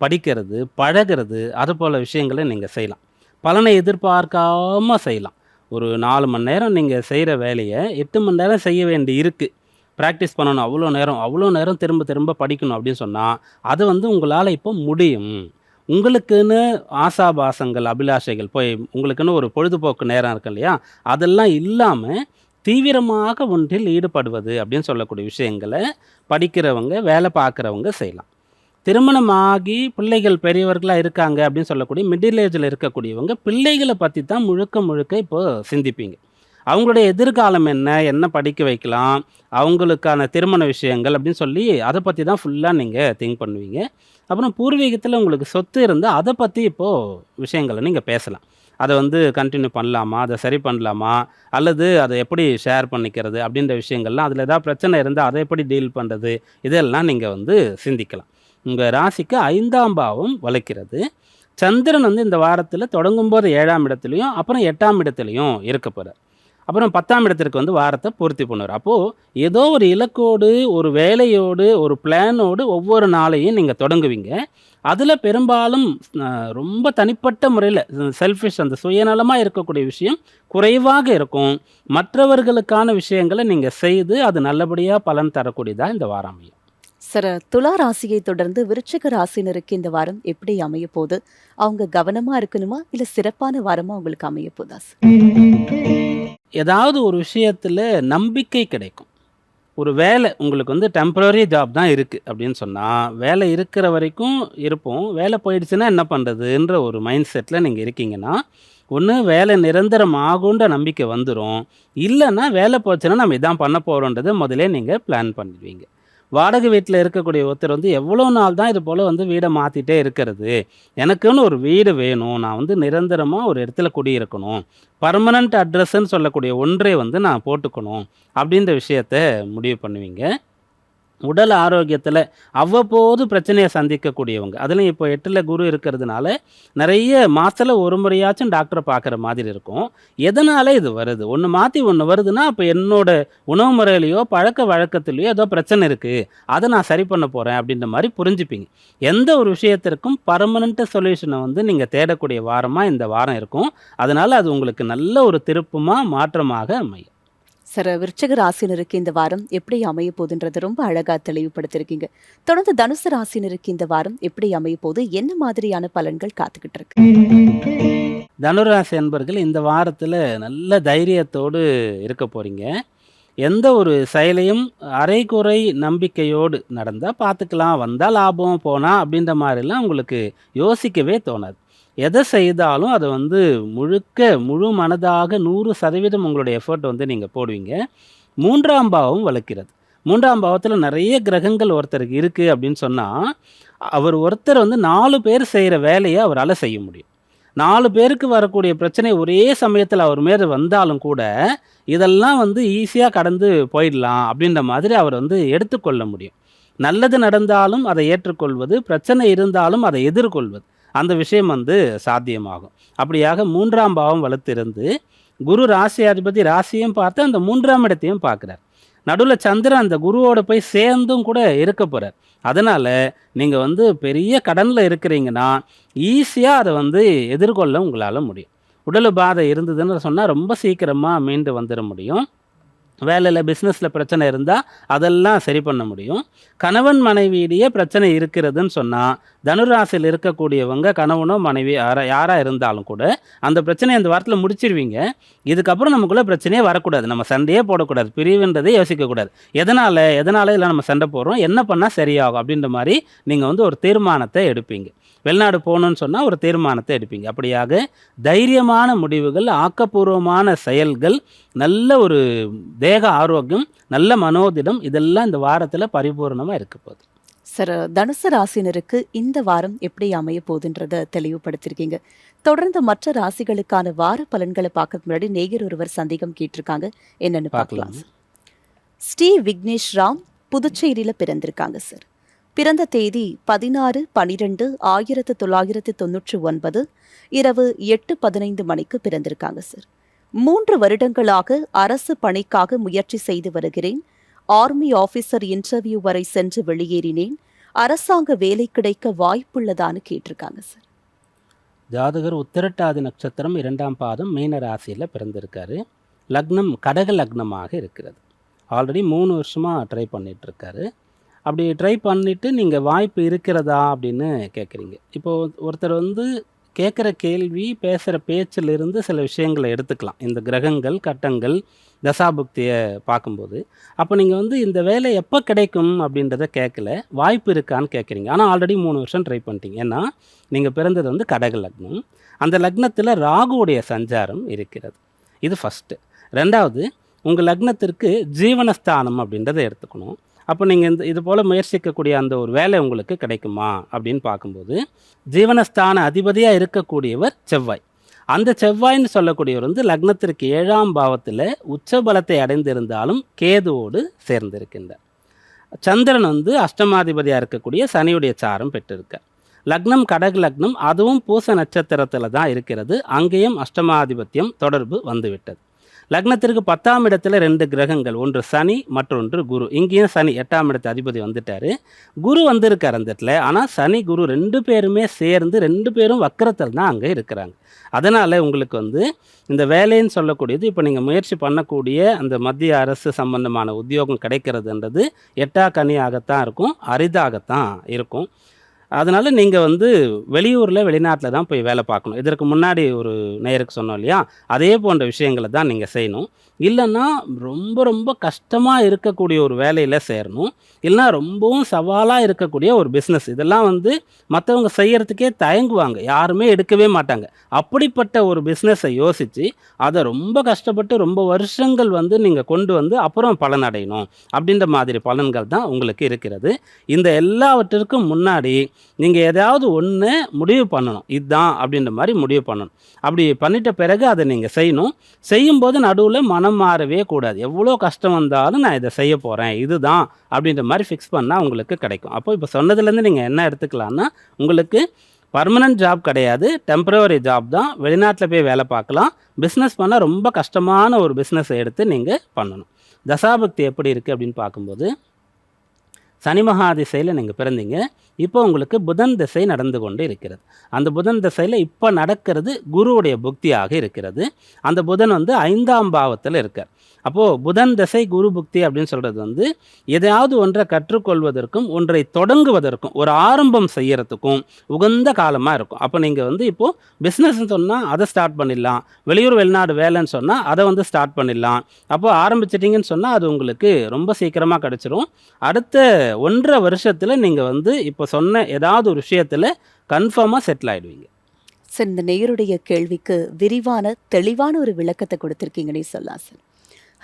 Speaker 2: படிக்கிறது, பழகிறது, அது போல் விஷயங்களை நீங்கள் செய்யலாம். பலனை எதிர்பார்க்காம செய்யலாம். ஒரு 4 மணி நேரம் நீங்கள் செய்கிற வேலையை 8 மணி நேரம் செய்ய வேண்டி இருக்குது. ப்ராக்டிஸ் பண்ணணும், அவ்வளோ நேரம் திரும்ப திரும்ப படிக்கணும் அப்படின்னு சொன்னால் அது வந்து உங்களால் இப்போ முடியும். உங்களுக்குன்னு ஆசாபாசங்கள், அபிலாஷைகள் போய் உங்களுக்குன்னு ஒரு பொழுதுபோக்கு நேரம் இருக்கு இல்லையா, அதெல்லாம் இல்லாமல் தீவிரமாக ஒன்றில் ஈடுபடுவது அப்படின்னு சொல்லக்கூடிய விஷயங்களை படிக்கிறவங்க, வேலை பார்க்குறவங்க செய்யலாம். திருமணமாகி பிள்ளைகள் பெரியவர்களாக இருக்காங்க அப்படின்னு சொல்லக்கூடிய மிடில் ஏஜில் இருக்கக்கூடியவங்க பிள்ளைகளை பற்றி தான் முழுக்க முழுக்க இப்போ சிந்திப்பீங்க. அவங்களுடைய எதிர்காலம் என்ன, என்ன படிக்க வைக்கலாம், அவங்களுக்கான திருமண விஷயங்கள் அப்படின்னு சொல்லி அதை பற்றி தான் ஃபுல்லாக நீங்கள் திங்க் பண்ணுவீங்க. அப்புறம் பூர்வீகத்தில் உங்களுக்கு சொத்து இருந்தால் அதை பற்றி இப்போது விஷயங்களை நீங்கள் பேசலாம். அதை வந்து கண்டினியூ பண்ணலாமா, அதை சரி பண்ணலாமா, அல்லது அதை எப்படி ஷேர் பண்ணிக்கிறது அப்படின்ற விஷயங்கள்லாம், அதில் ஏதாவது பிரச்சனை இருந்தால் அதை எப்படி டீல் பண்ணுறது, இதெல்லாம் நீங்கள் வந்து சிந்திக்கலாம். உங்கள் ராசிக்கு 5ஆம் பாவம் வளைக்கிறது. சந்திரன் வந்து இந்த வாரத்தில் தொடங்கும்போது 7ஆம் இடத்துலையும் அப்புறம் 8ஆம் இடத்துலையும் இருக்க போகிறார். அப்புறம் 10ஆம் இடத்திற்கு வந்து வாரத்தை பூர்த்தி பண்ணுவார். அப்போது ஏதோ ஒரு இலக்கோடு, ஒரு வேலையோடு, ஒரு பிளானோடு ஒவ்வொரு நாளையும் நீங்கள் தொடங்குவீங்க. அதில் பெரும்பாலும் ரொம்ப தனிப்பட்ட முறையில் செல்ஃபிஷ், அந்த சுயநலமாக இருக்கக்கூடிய விஷயம் குறைவாக இருக்கும். மற்றவர்களுக்கான விஷயங்களை நீங்கள் செய்து அது நல்லபடியாக பலன் தரக்கூடியதாக இந்த வாரம் அமையும்.
Speaker 1: சார், துலா ராசியை தொடர்ந்து விருச்சிக ராசினருக்கு இந்த வாரம் எப்படி அமைய போகுது? அவங்க கவனமா இருக்கணுமா, இல்ல சிறப்பான வாரமா உங்களுக்கு அமைய போதா சார்?
Speaker 2: ஏதாவது ஒரு விஷயத்தில் நம்பிக்கை கிடைக்கும். ஒரு வேலை உங்களுக்கு வந்து டெம்பரரி ஜாப் தான் இருக்குது அப்படின்னு சொன்னால், வேலை இருக்கிற வரைக்கும் இருப்போம், வேலை போயிடுச்சுன்னா என்ன பண்ணுறதுன்ற ஒரு மைண்ட் செட்டில் நீங்கள் இருக்கீங்கன்னா, ஒன்று வேலை நிரந்தரம் ஆகுன்ற நம்பிக்கை வந்துடும். இல்லைன்னா வேலை போச்சுன்னா நம்ம இதான் பண்ண போகிறோன்றதை முதலே நீங்கள் பிளான் பண்ணிடுவீங்க. வாடகை வீட்டில் இருக்கக்கூடிய ஒருத்தர் வந்து எவ்வளோ நாள் தான் இது போல் வந்து வீடை மாற்றிட்டே இருக்கிறது, எனக்குன்னு ஒரு வீடு வேணும், நான் வந்து நிரந்தரமாக ஒரு இடத்துல குடியிருக்கணும், பர்மனண்ட் அட்ரஸ்ன்னு சொல்லக்கூடிய ஒன்றை வந்து நான் போட்டுக்கணும் அப்படின்ற விஷயத்த முடிவு பண்ணுவீங்க. உடல் ஆரோக்கியத்தில் அவ்வப்போது பிரச்சனையை சந்திக்கக்கூடியவங்க, அதுலேயும் இப்போ 8ல் குரு இருக்கிறதுனால நிறைய மாதத்தில் ஒரு முறையாச்சும் டாக்டரை பார்க்குற மாதிரி இருக்கும். எதனால் இது வருது, ஒன்று மாற்றி ஒன்று வருதுன்னா அப்போ என்னோட உணவு முறையிலையோ பழக்க வழக்கத்திலையோ ஏதோ பிரச்சனை இருக்குது, அதை நான் சரி பண்ண போகிறேன் அப்படின்ற மாதிரி புரிஞ்சுப்பீங்க. எந்த ஒரு விஷயத்திற்கும் பர்மனண்ட் சொல்யூஷனை வந்து நீங்கள் தேடக்கூடிய வாரமாக இந்த வாரம் இருக்கும். அதனால் அது உங்களுக்கு நல்ல ஒரு திருப்பமாக, மாற்றமாக அமையும்.
Speaker 1: சார், விருச்சிக ராசினருக்கு இந்த வாரம் எப்படி அமைய போகுதுன்றதை ரொம்ப அழகா தெளிவுபடுத்திருக்கீங்க. தொடர்ந்து தனுசு ராசினருக்கு இந்த வாரம் எப்படி அமைய போகுது, என்ன மாதிரியான பலன்கள் காத்துக்கிட்டு இருக்கு?
Speaker 2: தனுராசி அன்பர்கள் இந்த வாரத்தில் நல்ல தைரியத்தோடு இருக்க போகிறீங்க. எந்த ஒரு செயலையும் அரைகுறை நம்பிக்கையோடு நடந்தால் பார்த்துக்கலாம், வந்தால் லாபம், போனால் அப்படின்ற மாதிரிலாம் உங்களுக்கு யோசிக்கவே தோணாது. எதை செய்தாலும் அதை வந்து முழு மனதாக 100% உங்களுடைய எஃபர்ட் வந்து நீங்கள் போடுவீங்க. 3ஆம் பாவம் வளர்க்கிறது. 3ஆம் பாவத்தில் நிறைய கிரகங்கள் ஒருத்தருக்கு இருக்குது அப்படின்னு சொன்னால், அவர் ஒருத்தர் வந்து 4 பேர் செய்கிற வேலையை அவரால் செய்ய முடியும். 4 பேருக்கு வரக்கூடிய பிரச்சனை ஒரே சமயத்தில் அவர் மேலே வந்தாலும் கூட இதெல்லாம் வந்து ஈஸியாக கடந்து போயிடலாம் அப்படின்ற மாதிரி அவர் வந்து எடுத்துக்கொள்ள முடியும். நல்லது நடந்தாலும் அதை ஏற்றுக்கொள்வது, பிரச்சனை இருந்தாலும் அதை எதிர்கொள்வது, அந்த விஷயம் வந்து சாத்தியமாகும். அப்படியாக 3ஆம் பாவம் வலுத்திருந்து குரு ராசி அதிபதி ராசியும் பார்த்து அந்த 3ஆம் இடத்தையும் பார்க்குறார். நடுவில் சந்திரன் அந்த குருவோட போய் சேர்ந்தும் கூட இருக்க போகிறார். அதனால் நீங்கள் வந்து பெரிய கடனில் இருக்கிறீங்கன்னா ஈஸியாக அதை வந்து எதிர்கொள்ள உங்களால் முடியும். உடல் பாதை இருந்ததுன்னு சொன்னால் ரொம்ப சீக்கிரமாக மீண்டு வந்துட முடியும். வேலையில், பிஸ்னஸில் பிரச்சனை இருந்தால் அதெல்லாம் சரி பண்ண முடியும். கணவன் மனைவியிடையே பிரச்சனை இருக்கிறதுன்னு சொன்னால், தனுராசியில் இருக்கக்கூடியவங்க கணவனோ மனைவி யாராக இருந்தாலும் கூட அந்த பிரச்சனையை அந்த வாரத்தில் முடிச்சிருவீங்க. இதுக்கப்புறம் நமக்குள்ளே பிரச்சனையே வரக்கூடாது, நம்ம சண்டையே போடக்கூடாது, பிரிவுன்றதே யோசிக்கக்கூடாது. எதனால் இல்லை நம்ம சண்டை போடுறோம், என்ன பண்ணால் சரியாகும் அப்படின்ற மாதிரி நீங்கள் வந்து ஒரு தீர்மானத்தை எடுப்பீங்க. வெளிநாடு போகணுன்னு சொன்னால் ஒரு தீர்மானத்தை எடுப்பீங்க. அப்படியாக தைரியமான முடிவுகள், ஆக்கப்பூர்வமான செயல்கள், நல்ல ஒரு தேக ஆரோக்கியம், நல்ல மனோதிடம், இதெல்லாம் இந்த வாரத்தில் பரிபூர்ணமாக இருக்க போகுது.
Speaker 1: சார், தனுசு ராசினருக்கு இந்த வாரம் எப்படி அமைய போகுதுன்றதை தெளிவுபடுத்திருக்கீங்க. தொடர்ந்து மற்ற ராசிகளுக்கான வார பலன்களை பார்க்கறதுக்கு முன்னாடி நேயர் ஒருவர் சந்தேகம் கேட்டிருக்காங்க, என்னன்னு பார்க்கலாம். ஸ்ரீ விக்னேஷ் ராம் புதுச்சேரியில் பிறந்திருக்காங்க சார். பிறந்த தேதி 16/12/1999 இரவு 8:15 மணிக்கு பிறந்திருக்காங்க சார். 3 வருடங்களாக அரசு பணிக்காக முயற்சி செய்து வருகிறேன். ஆர்மி ஆபீசர் இன்டர்வியூ வரை சென்று வெளியேறினேன். அரசாங்க வேலை கிடைக்க வாய்ப்புள்ளதான்னு கேட்டிருக்காங்க சார்.
Speaker 2: ஜாதகர் உத்திரட்டாதி நட்சத்திரம் 2ஆம் பாதம் மீன ராசியில் பிறந்திருக்காரு. லக்னம் கடக லக்னமாக இருக்கிறது. ஆல்ரெடி 3 வருஷமாக ட்ரை பண்ணிகிட்ருக்காரு. அப்படி ட்ரை பண்ணிவிட்டு நீங்கள் வாய்ப்பு இருக்கிறதா அப்படின்னு கேட்குறீங்க. இப்போது ஒருத்தர் வந்து கேட்குற கேள்வி, பேசுகிற பேச்சிலிருந்து சில விஷயங்களை எடுத்துக்கலாம். இந்த கிரகங்கள், கட்டங்கள், தசாபுக்தியை பார்க்கும்போது. அப்போ நீங்கள் வந்து இந்த வேலை எப்போ கிடைக்கும் அப்படின்றத கேட்கல, வாய்ப்பு இருக்கான்னு கேட்குறீங்க. ஆனால் ஆல்ரெடி 3 வருஷம் ட்ரை பண்ணிட்டீங்க. ஏன்னா நீங்கள் பிறந்தது வந்து கடக லக்னம். அந்த லக்னத்தில் ராகுவுடைய சஞ்சாரம் இருக்கிறது. இது ஃபஸ்ட்டு. 2வது, உங்கள் லக்னத்திற்கு ஜீவனஸ்தானம் அப்படின்றத எடுத்துக்கணும். அப்போ நீங்கள் இது போல் முயற்சிக்கக்கூடிய அந்த ஒரு வேலை உங்களுக்கு கிடைக்குமா அப்படின்னு பார்க்கும்போது, ஜீவனஸ்தான அதிபதியாக இருக்கக்கூடியவர் செவ்வாய். அந்த செவ்வாய்ன்னு சொல்லக்கூடியவர் வந்து லக்னத்திற்கு 7ஆம் பாவத்தில் உச்சபலத்தை அடைந்திருந்தாலும் கேதுவோடு சேர்ந்திருக்கின்றார். சந்திரன் வந்து அஷ்டமாதிபதியாக இருக்கக்கூடிய சனியுடைய சாரம் பெற்றிருக்கார். லக்னம் கடக லக்னம், அதுவும் பூச நட்சத்திரத்தில் தான் இருக்கிறது. அங்கேயும் அஷ்டமாதிபத்தியம் தொடர்பு வந்துவிட்டது. லக்னத்திற்கு 10ஆம் இடத்துல 2 கிரகங்கள், ஒன்று சனி மற்றொன்று குரு. இங்கேயும் சனி 8ஆம் இடத்து அதிபதி வந்துட்டார். குரு வந்திருக்கார் அந்த இடத்துல. ஆனால் சனி குரு 2 பேருமே சேர்ந்து 2 பேரும் வக்கரத்தில் தான் அங்கே இருக்கிறாங்க. அதனால் உங்களுக்கு வந்து இந்த வேலைன்னு சொல்லக்கூடியது, இப்போ நீங்கள் முயற்சி பண்ணக்கூடிய அந்த மத்திய அரசு சம்பந்தமான உத்தியோகம் கிடைக்கிறதுன்றது எட்டா கனியாகத்தான் இருக்கும், அரிதாகத்தான் இருக்கும். அதனால் நீங்கள் வந்து வெளியூரில் வெளிநாட்டில் தான் போய் வேலை பார்க்கணும். இதற்கு முன்னாடி ஒரு நேருக்கு சொன்னோம் இல்லையா, அதே போன்ற விஷயங்களை தான் நீங்கள் செய்யணும். இல்லைன்னா ரொம்ப ரொம்ப கஷ்டமாக இருக்கக்கூடிய ஒரு வேலையில் சேரணும். இல்லைனா ரொம்பவும் சவாலாக இருக்கக்கூடிய ஒரு பிஸ்னஸ். இதெல்லாம் வந்து மற்றவங்க செய்கிறதுக்கே தயங்குவாங்க, யாருமே எடுக்கவே மாட்டாங்க. அப்படிப்பட்ட ஒரு பிஸ்னஸை யோசித்து அதை ரொம்ப கஷ்டப்பட்டு ரொம்ப வருஷங்கள் வந்து நீங்கள் கொண்டு வந்து அப்புறம் பலன் அடையணும் அப்படின்ற மாதிரி பலன்கள் தான் உங்களுக்கு இருக்கிறது. இந்த எல்லாவற்றிற்கும் முன்னாடி நீங்கள் ஏதாவது ஒன்று முடிவு பண்ணணும், இதுதான் அப்படின்ற மாதிரி முடிவு பண்ணணும். அப்படி பண்ணிட்ட பிறகு அதை நீங்கள் செய்யணும். செய்யும்போது நடுவில் மனம் மாறவே கூடாது. எவ்வளோ கஷ்டம் வந்தாலும் நான் இதை செய்ய போகிறேன், இதுதான் அப்படின்ற மாதிரி ஃபிக்ஸ் பண்ணால் உங்களுக்கு கிடைக்கும். அப்போ இப்போ சொன்னதுலேருந்து நீங்கள் என்ன எடுத்துக்கலான்னா, உங்களுக்கு பர்மனன்ட் ஜாப் கிடையாது, டெம்பரவரி ஜாப் தான். வெளிநாட்டில் போய் வேலை பார்க்கலாம். பிஸ்னஸ் பண்ணால் ரொம்ப கஷ்டமான ஒரு பிஸ்னஸை எடுத்து நீங்கள் பண்ணணும். தசாபக்தி எப்படி இருக்குது அப்படின்னு பார்க்கும்போது, சனி மகா திசையில் நீங்கள் பிறந்தீங்க. இப்போ உங்களுக்கு புதன் திசை நடந்து கொண்டு இருக்கிறது. அந்த புதன் திசையில் இப்போ நடக்கிறது குருவுடைய புக்தியாக இருக்கிறது. அந்த புதன் வந்து 5ஆம் பாவத்தில் இருக்கார். அப்போது புதன் திசை குரு புக்தி அப்படின்னு சொல்கிறது வந்து எதையாவது ஒன்றை கற்றுக்கொள்வதற்கும் ஒன்றை தொடங்குவதற்கும் ஒரு ஆரம்பம் செய்யறதுக்கும் உகந்த காலமாக இருக்கும். அப்போ நீங்கள் வந்து இப்போது பிஸ்னஸ்ன்னு சொன்னால் அதை ஸ்டார்ட் பண்ணிடலாம், வெளியூர் வெளிநாடு வேலைன்னு சொன்னால் அதை வந்து ஸ்டார்ட் பண்ணிடலாம். அப்போது ஆரம்பிச்சிட்டிங்கன்னு சொன்னால் அது உங்களுக்கு ரொம்ப சீக்கிரமாக கிடச்சிரும். அடுத்த 1.5 வருஷத்தில் நீங்கள் வந்து இப்போ சொன்ன ஏதாவது ஒரு விஷயத்தில் கன்ஃபார்மாக செட்டில் ஆகிடுவீங்க.
Speaker 1: சார், இந்த நேயருடைய கேள்விக்கு விரிவான தெளிவான ஒரு விளக்கத்தை கொடுத்துருக்கீங்கன்னே சொல்லலாம் சார்.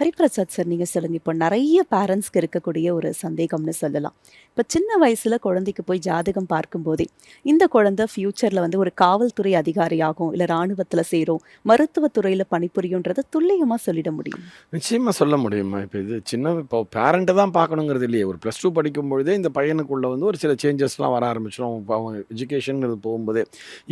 Speaker 1: ஹரிபிரசாத் சார், நீங்கள் சொல்லுங்கள். இப்போ நிறைய பேரண்ட்ஸ்க்கு இருக்கக்கூடிய ஒரு சந்தேகம்னு சொல்லலாம். இப்போ சின்ன வயசில் குழந்தைக்கு போய் ஜாதகம் பார்க்கும்போதே இந்த குழந்தை ஃப்யூச்சரில் வந்து ஒரு காவல்துறை அதிகாரியாகும், இல்லை இராணுவத்தில் சேரும், மருத்துவத்துறையில் பணிபுரியுன்றதை துல்லியமாக சொல்லிட முடியும்?
Speaker 3: நிச்சயமாக சொல்ல முடியுமா? இப்போ இது இப்போ பேரண்ட்டை தான் பார்க்கணுங்கிறது இல்லையே. ஒரு +2 படிக்கும் பொழுதே இந்த பையனுக்குள்ளே வந்து ஒரு சில சேஞ்சஸ்லாம் வர ஆரம்பிச்சிடும். அவங்க எஜுகேஷனுங்கிறது போகும்போதே,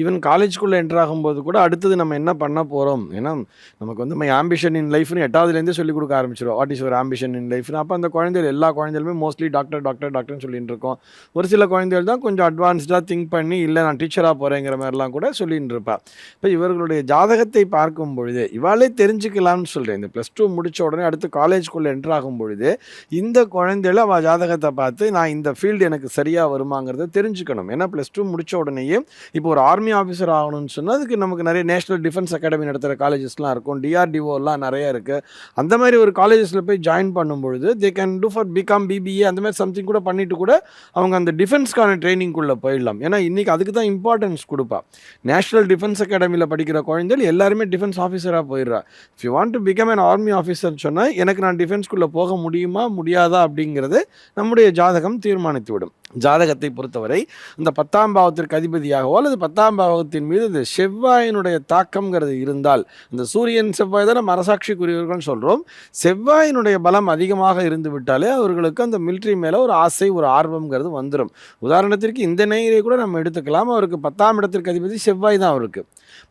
Speaker 3: ஈவன் காலேஜ்குள்ளே என்ட்ரு ஆகும்போது கூட அடுத்தது நம்ம என்ன பண்ண போகிறோம், ஏன்னா நமக்கு வந்து மை ஆம்பிஷன் இன் லைஃப்னு 8வதுலேருந்தே சொல்லி கொடுக்க ஆரம்பிச்சிடும். What is your ambition in லைஃப்னு. அப்போ அந்த குழந்தைகள் எல்லா குழந்தைகளுமே மோஸ்ட்லி டாக்டர்னு சொல்லிட்டு இருக்கோம். ஒரு சில குழந்தைகள் தான் கொஞ்சம் அட்வான்ஸ்டாக திங்க் பண்ணி இல்லை நான் டீச்சராக போகிறேங்கிற மாதிரிலாம் கூட சொல்லிட்டு இருப்பா. இப்போ இவர்களுடைய ஜாதகத்தை பார்க்கும் பொழுது இவாளே தெரிஞ்சுக்கலாம்னு சொல்கிறேன். இந்த +2 முடித்த உடனே அடுத்து காலேஜ்குள்ளே என்ட்ரு ஆகும் பொழுது இந்த குழந்தைகளை அவள் ஜாதகத்தை பார்த்து நான் இந்த ஃபீல்டு எனக்கு சரியாக வருமாங்கிறத தெரிஞ்சுக்கணும். ஏன்னா +2 முடித்த உடனேயே இப்போ ஒரு ஆர்மி ஆஃபீஸர் ஆகணும்னு சொன்னால் அதுக்கு நமக்கு நிறைய நேஷனல் டிஃபென்ஸ் அகாடமி நடத்துகிற காலேஜஸ்லாம் இருக்கும், DRDOலாம் நிறையா இருக்குது. அந்த மாதிரி ஒரு காலேஜஸில் போய் ஜாயின் பண்ணும்பொழுது they can do for BCom BBA அந்த மாதிரி சம்திங் கூட பண்ணிட்டு கூட அவங்க அந்த டிஃபென்ஸ்க்கான ட்ரைனிங்குள்ளே போயிடலாம். ஏன்னா இன்றைக்கி அதுக்கு தான் இம்பார்ட்டன்ஸ் கொடுப்பா. நேஷனல் டிஃபென்ஸ் அகாடமியில் படிக்கிற குழந்தைகள் எல்லாருமே டிஃபென்ஸ் ஆஃபீஸராக போயிடுறா. If you want to become an army officer சொன்னால் எனக்கு நான் டிஃபென்ஸ்குள்ளே போக முடியுமா முடியாதா அப்படிங்கிறது நம்முடைய ஜாதகம் தீர்மானித்து விடும். ஜாதகத்தை பொறுத்தவரை இந்த 10ஆம் பாவத்திற்கு அதிபதியாகவோ அல்லது 10ஆம் பாவத்தின் மீது இந்த செவ்வாயினுடைய தாக்கம்ங்கிறது இருந்தால், இந்த சூரியன் செவ்வாய் தான் நம்ம அரசாட்சிக்குரியவர்கள்னு சொல்கிறோம். செவ்வாயினுடைய பலம் அதிகமாக இருந்து விட்டாலே அவர்களுக்கு அந்த மிலிட்ரி மேலே ஒரு ஆசை, ஒரு ஆர்வம்ங்கிறது வந்துடும். உதாரணத்திற்கு இந்த நேயரை கூட நம்ம எடுத்துக்கலாம். அவருக்கு 10ஆம் இடத்திற்கு அதிபதி செவ்வாய் தான். அவருக்கு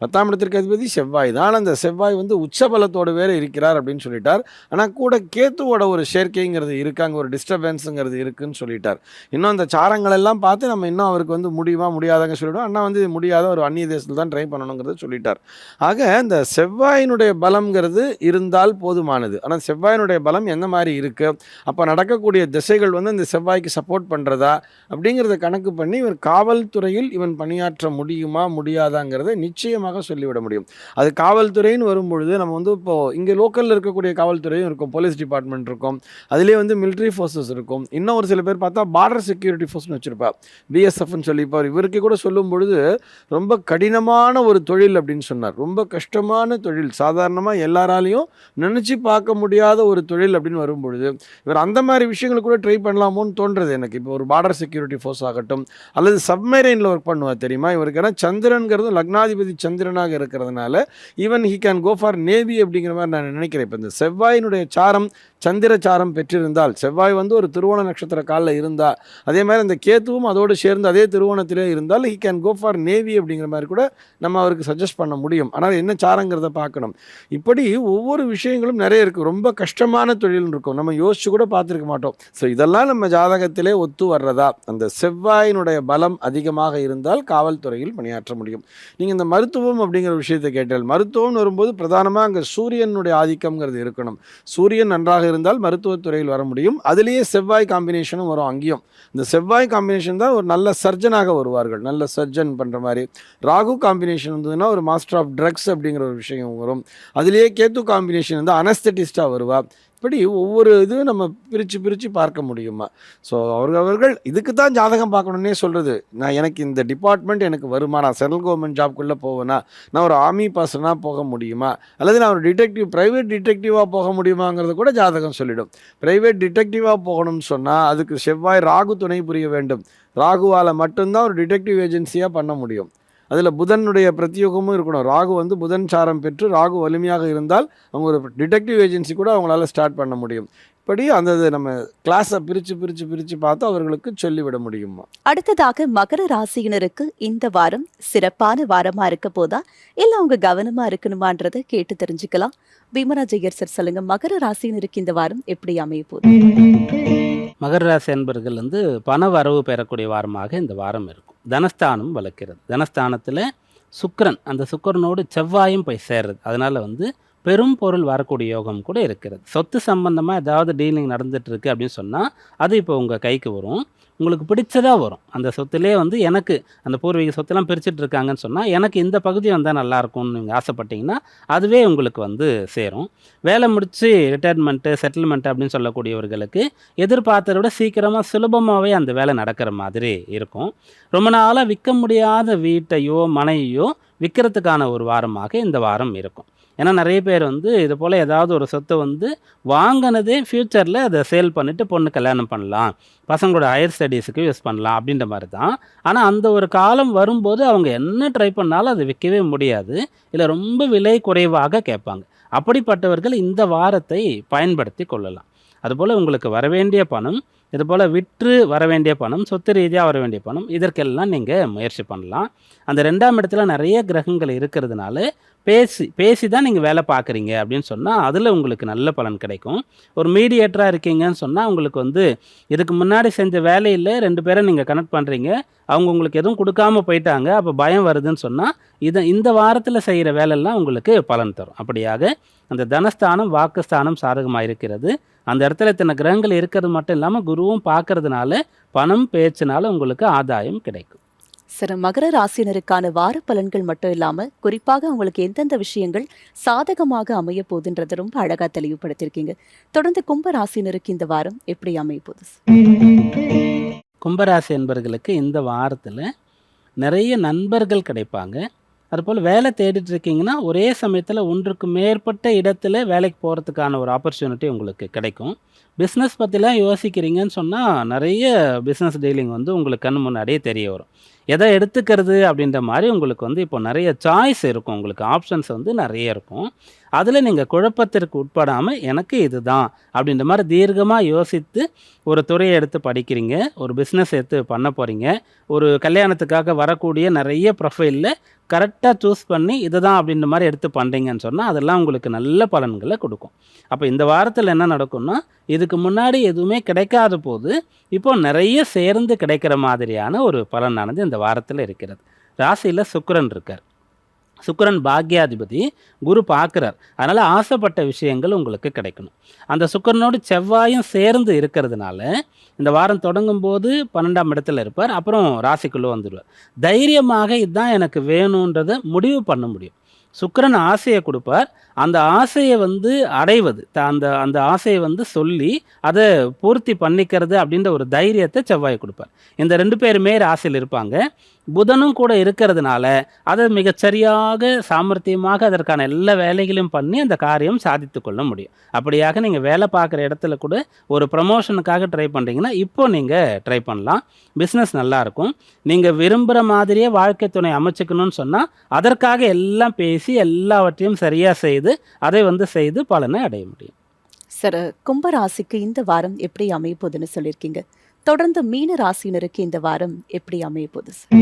Speaker 3: 10ஆம் இடத்திற்கு அதிபதி செவ்வாய் தான். அந்த செவ்வாய் வந்து உச்சபலத்தோடு வேறு இருக்கிறார் அப்படின்னு சொல்லிட்டார். ஆனால் கூட கேத்துவோட ஒரு சேர்க்கைங்கிறது இருக்குது, அங்கே ஒரு டிஸ்டர்பன்ஸுங்கிறது இருக்குதுன்னு சொல்லிட்டார். இன்னும் அந்த சாரங்கள் எல்லாம் பார்த்து நம்ம இன்னும் அவருக்கு வந்து முடியுமா முடியாதாங்க சொல்லிவிடுவோம். அண்ணா வந்து முடியாத ஒரு அந்நிய தேசத்தில் தான் ட்ரை பண்ணணுங்கிறது சொல்லிட்டார். ஆக இந்த செவ்வாயினுடைய பலம்ங்கிறது இருந்தால் போதுமானது. ஆனால் செவ்வாயினுடைய பலம் எந்த மாதிரி இருக்குது, அப்போ நடக்கக்கூடிய திசைகள் வந்து இந்த செவ்வாய்க்கு சப்போர்ட் பண்ணுறதா அப்படிங்கிறத கணக்கு பண்ணி இவர் காவல்துறையில் இவன் பணியாற்ற முடியுமா முடியாதாங்கிறத நிச்சயமாக சொல்லிவிட முடியும். அது காவல்துறைன்னு வரும்பொழுது நம்ம வந்து இப்போது இங்கே லோக்கலில் இருக்கக்கூடிய காவல்துறையும் இருக்கும், போலீஸ் டிபார்ட்மெண்ட் இருக்கும், அதிலே வந்து மிலிட்ரி ஃபோர்ஸஸ் இருக்கும். இன்னும் ஒரு சில பேர் பார்த்தா பார்டர் செக்யூரிட்டி ஃபோர்ஸ்னு வச்சுருப்பா, பிஎஸ்எஃப்னு சொல்லி. இப்போ இவருக்கு கூட சொல்லும் பொழுது ரொம்ப கடினமான ஒரு தொழில் அப்படின்னு சொன்னார். ரொம்ப கஷ்டமான தொழில், சாதாரணமாக எல்லாராலையும் நினச்சி பார்க்க முடியாத ஒரு தொழில் அப்படின்னு வரும்பொழுது இவர் அந்த மாதிரி விஷயங்களுக்கு கூட ட்ரை பண்ணலாமோன்னு தோன்றது எனக்கு. இப்போ ஒரு பார்டர் செக்யூரிட்டி ஃபோர்ஸ் ஆகட்டும் அல்லது சப்மரைனில் ஒர்க் பண்ணுவார் தெரியுமா இவருக்கு. ஏன்னா சந்திரன்கிறது லக்னாதிபதி சந்திரனாக இருக்கிறதுனால even he can go for navy அப்படிங்கிற மாதிரி நான் நினைக்கிறேன். இப்போ இந்த செவ்வாயினுடைய சாரம் சந்திர சாரம் பெற்றிருந்தால், செவ்வாய் வந்து ஒரு திருவோண நட்சத்திர காலில் இருந்தால், அதே மாதிரி அந்த கேத்துவும் அதோடு சேர்ந்து அதே திருவோணத்திலே இருந்தால் he can go for navy அப்படிங்கிற மாதிரி கூட நம்ம அவருக்கு சஜஸ்ட் பண்ண முடியும். ஆனால் என்ன சாரங்கிறத பார்க்கணும். இப்படி ஒவ்வொரு விஷயங்களும் நிறைய இருக்குது. ரொம்ப கஷ்டமான தொழில் இருக்கும், நம்ம யோசிச்சு கூட பார்த்துருக்க மாட்டோம். ஸோ இதெல்லாம் நம்ம ஜாதகத்திலே ஒத்து வர்றதா, அந்த செவ்வாயினுடைய பலம் அதிகமாக இருந்தால் காவல்துறையில் பணியாற்ற முடியும். நீங்கள் இந்த மருத்துவம் அப்படிங்கிற விஷயத்தை கேட்டால், மருத்துவம் வரும்போது பிரதானமாக அங்கே சூரியனுடைய ஆதிக்கம்ங்கிறது இருக்கணும். சூரியன் நன்றாக இருந்தால் மருத்துவத்துறையில் வர முடியும். அதுலேயே செவ்வாய் காம்பினேஷனும் வரும். அங்கேயும் இந்த செவ்வாய் காம்பினேஷன் தான் ஒரு நல்ல சர்ஜனாக வருவார்கள், நல்ல சர்ஜன் பண்ணுற மாதிரி. ராகு காம்பினேஷன் வந்ததுன்னா ஒரு மாஸ்டர் ஆஃப் ட்ரக்ஸ் அப்படிங்கிற ஒரு விஷயம் வரும். அதுலேயே கேத்து காம்பினேஷன் வந்து அனஸ்தட்டிஸ்டாக வருவார். இப்படி ஒவ்வொரு இதுவும் நம்ம பிரித்து பார்க்க முடியுமா. ஸோ அவர்கள் இதுக்கு தான் ஜாதகம் பார்க்கணுன்னே சொல்கிறது. நான் எனக்கு இந்த டிபார்ட்மெண்ட் எனக்கு வருமா, நான் சென்ட்ரல் கவர்மெண்ட் ஜாப்குள்ளே போவேனா, நான் ஒரு ஆர்மி பர்சனாக போக முடியுமா, அல்லது நான் ஒரு டிடெக்டிவ் ப்ரைவேட் டிடெக்டிவாக போக முடியுமாங்கிறது கூட ஜாதகம் சொல்லிடும். ப்ரைவேட் டிடெக்டிவாக போகணும்னு சொன்னால் அதுக்கு செவ்வாய் ராகு துணை புரிய வேண்டும். ராகுவால் மட்டும்தான் ஒரு டிடெக்டிவ் ஏஜென்சியாக பண்ண முடியும். அதில் புதனுடைய பிரத்யோகமும் இருக்கணும். ராகு வந்து புதன் சாரம் பெற்று ராகு வலிமையாக இருந்தால் அவங்க ஒரு டிடெக்டிவ் ஏஜென்சி கூட அவங்களால ஸ்டார்ட் பண்ண முடியும். இப்படி அந்த நம்ம கிளாஸை பிரித்து பார்த்து அவர்களுக்கு சொல்லிவிட முடியுமா.
Speaker 1: அடுத்ததாக மகர ராசியினருக்கு இந்த வாரம் சிறப்பான வாரமா இருக்க போதா இல்லை அவங்க கவனமா இருக்கணுமான்றதை கேட்டு தெரிஞ்சுக்கலாம். பீமராஜ் ஐயர் சார் சொல்லுங்க, மகர ராசியினருக்கு இந்த வாரம் எப்படி அமைய போகுது?
Speaker 2: மகர ராசி என்பர்கள் வந்து பண வரவு பெறக்கூடிய வாரமாக இந்த வாரம் இருக்கும். தனஸ்தானம் வளர்க்கிறது. தனஸ்தானத்தில் சுக்கிரன், அந்த சுக்கிரனோடு செவ்வாயும் போய் சேர்றது. அதனால் வந்து பெரும் பொருள் வரக்கூடிய யோகம் கூட இருக்கிறது. சொத்து சம்பந்தமாக ஏதாவது டீலிங் நடந்துட்டு இருக்கு அப்படின்னு சொன்னால் அது இப்போ உங்கள் கைக்கு வரும். உங்களுக்கு பிடிச்சதாக வரும். அந்த சொத்துலேயே வந்து எனக்கு அந்த பூர்வீக சொத்துலாம் பிரிச்சுட்டு இருக்காங்கன்னு சொன்னால் எனக்கு இந்த பகுதி வந்தால் நல்லாயிருக்கும்னு நீங்கள் ஆசைப்பட்டீங்கன்னா அதுவே உங்களுக்கு வந்து சேரும். வேலை முடித்து ரிட்டையர்மெண்ட்டு செட்டில்மெண்ட்டு அப்படின்னு சொல்லக்கூடியவர்களுக்கு எதிர்பார்த்ததை விட சீக்கிரமாக சுலபமாகவே அந்த வேலை நடக்கிற மாதிரி இருக்கும். ரொம்ப நாளாக விற்க முடியாத வீட்டையோ மனையோ விற்கிறதுக்கான ஒரு வாரமாக இந்த வாரம் இருக்கும். ஏன்னா நிறைய பேர் வந்து இது போல் ஏதாவது ஒரு சொத்தை வந்து வாங்கினதே ஃப்யூச்சரில் அதை சேல் பண்ணிவிட்டு பொண்ணு கல்யாணம் பண்ணலாம், பசங்களோட ஹையர் ஸ்டடீஸுக்கு யூஸ் பண்ணலாம் அப்படின்ற மாதிரி தான். ஆனால் அந்த ஒரு காலம் வரும்போது அவங்க என்ன ட்ரை பண்ணாலும் அதை விற்கவே முடியாது, இல்லை ரொம்ப விலை குறைவாக கேட்பாங்க. அப்படிப்பட்டவர்கள் இந்த வாரத்தை பயன்படுத்தி கொள்ளலாம். அதுபோல் உங்களுக்கு வரவேண்டிய பணம், இதுபோல் விற்று வர வேண்டிய பணம், சொத்து ரீதியாக வர வேண்டிய பணம், இதற்கெல்லாம் நீங்கள் முயற்சி பண்ணலாம். அந்த 2ஆம் இடத்துல நிறைய கிரகங்கள் இருக்கிறதுனால பேசி தான் நீங்கள் வேலை பார்க்குறீங்க அப்படின்னு சொன்னால் அதில் உங்களுக்கு நல்ல பலன் கிடைக்கும். ஒரு மீடியேட்டராக இருக்கீங்கன்னு சொன்னால் உங்களுக்கு வந்து இதுக்கு முன்னாடி செஞ்ச வேலையில் 2 பேரை நீங்கள் கனெக்ட் பண்ணுறீங்க, அவங்க உங்களுக்கு எதுவும் கொடுக்காம போயிட்டாங்க, அப்போ பயம் வருதுன்னு சொன்னால் இந்த வாரத்தில் செய்கிற வேலையெல்லாம் உங்களுக்கு பலன் தரும். அப்படியாக அந்த தனஸ்தானம் வாக்குஸ்தானம் சாதகமாக இருக்கிறது. அந்த இடத்துல இத்தனை கிரகங்கள் இருக்கிறது மட்டும் இல்லாமல் குருவும் பார்க்கறதுனால பணம் பேச்சுனால உங்களுக்கு ஆதாயம் கிடைக்கும்.
Speaker 1: சார், மகர ராசினருக்கான வார பலன்கள் மட்டும் இல்லாம குறிப்பாக அவங்களுக்கு எந்தெந்த விஷயங்கள் சாதகமாக அமைய போகுதுன்றதை ரொம்ப அழகா தெளிவுபடுத்திருக்கீங்க. தொடர்ந்து கும்ப ராசினருக்கு இந்த வாரம் எப்படி அமைய போகுது?
Speaker 2: கும்பராசி என்பவர்களுக்கு இந்த வாரத்தில் நிறைய நண்பர்கள் கிடைப்பாங்க. அதுபோல் வேலை தேடிட்டு இருக்கீங்கன்னா ஒரே சமயத்தில் ஒன்றுக்கு மேற்பட்ட இடத்துல வேலைக்கு போகிறதுக்கான ஒரு ஆப்பர்ச்சுனிட்டி உங்களுக்கு கிடைக்கும். பிஸ்னஸ் பற்றிலாம் யோசிக்கிறீங்கன்னு சொன்னால் நிறைய பிஸ்னஸ் டீலிங் வந்து உங்களுக்கு கண் முன்னாடியே தெரிய வரும். எதை எடுத்துக்கிறது அப்படின்ற மாதிரி உங்களுக்கு வந்து இப்போ நிறைய சாய்ஸ் இருக்கும், உங்களுக்கு ஆப்ஷன்ஸ் வந்து நிறைய இருக்கும். அதில் நீங்கள் குழப்பத்திற்கு உட்படாமல் எனக்கு இதுதான் அப்படின்ற மாதிரி தீர்க்கமாக யோசித்து ஒரு துறையை எடுத்து படிக்கிறீங்க, ஒரு பிஸ்னஸ் எடுத்து பண்ண போகிறீங்க, ஒரு கல்யாணத்துக்காக வரக்கூடிய நிறைய ப்ரொஃபைலில் கரெக்டாக சூஸ் பண்ணி இதுதான் அப்படின்ற மாதிரி எடுத்து பண்ணுறீங்கன்னு சொன்னால் அதெல்லாம் உங்களுக்கு நல்ல பலன்களை கொடுக்கும். அப்போ இந்த வாரத்தில் என்ன நடக்கும்னா, இதுக்கு முன்னாடி எதுவுமே கிடைக்காத போது இப்போ நிறைய சேர்ந்து கிடைக்கிற மாதிரியான ஒரு பலனானது இந்த வாரத்தில் இருக்கிறது. ராசியில் சுக்கிரன் இருக்கார். சுக்கிரன் பாக்யாதிபதி, குரு பார்க்குறார். அதனால் ஆசைப்பட்ட விஷயங்கள் உங்களுக்கு கிடைக்கணும். அந்த சுக்கிரனோடு செவ்வாயும் சேர்ந்து இருக்கிறதுனால இந்த வாரம் தொடங்கும் போது 12ஆம் இடத்துல இருப்பார், அப்புறம் ராசிக்குள்ளே வந்துடுவார். தைரியமாக இதுதான் எனக்கு வேணுன்றதை முடிவு பண்ண முடியும். சுக்கிரன் ஆசையை கொடுப்பார், அந்த ஆசையை வந்து அடைவது, அந்த அந்த ஆசையை வந்து சொல்லி அதை பூர்த்தி பண்ணிக்கிறது அப்படின்ற ஒரு தைரியத்தை செவ்வாய் கொடுப்பார். இந்த 2 பேருமே ராசியில் இருப்பாங்க. புதனும் கூட இருக்கிறதுனால அதை மிகச்சரியாக சாமர்த்தியமாக அதற்கான எல்லா வேலைகளையும் பண்ணி அந்த காரியம் சாதித்து கொள்ள முடியும். அப்படியாக நீங்கள் வேலை பார்க்குற இடத்துல கூட ஒரு ப்ரமோஷனுக்காக ட்ரை பண்ணுறீங்கன்னா இப்போ நீங்கள் ட்ரை பண்ணலாம். பிஸ்னஸ் நல்லாயிருக்கும். நீங்கள் விரும்புகிற மாதிரியே வாழ்க்கை துணை அமைச்சுக்கணும்னு சொன்னால் அதற்காக எல்லாம் பேசி எல்லாவற்றையும் சரியாக செய்து அதை வந்து செய்து பலனை அடைய முடியும்.
Speaker 1: சார், கும்பராசிக்கு இந்த வாரம் எப்படி அமைய போகுதுன்னு சொல்லியிருக்கீங்க. தொடர்ந்து மீன ராசியினருக்கு இந்த வாரம் எப்படி அமைய போகுது சார்?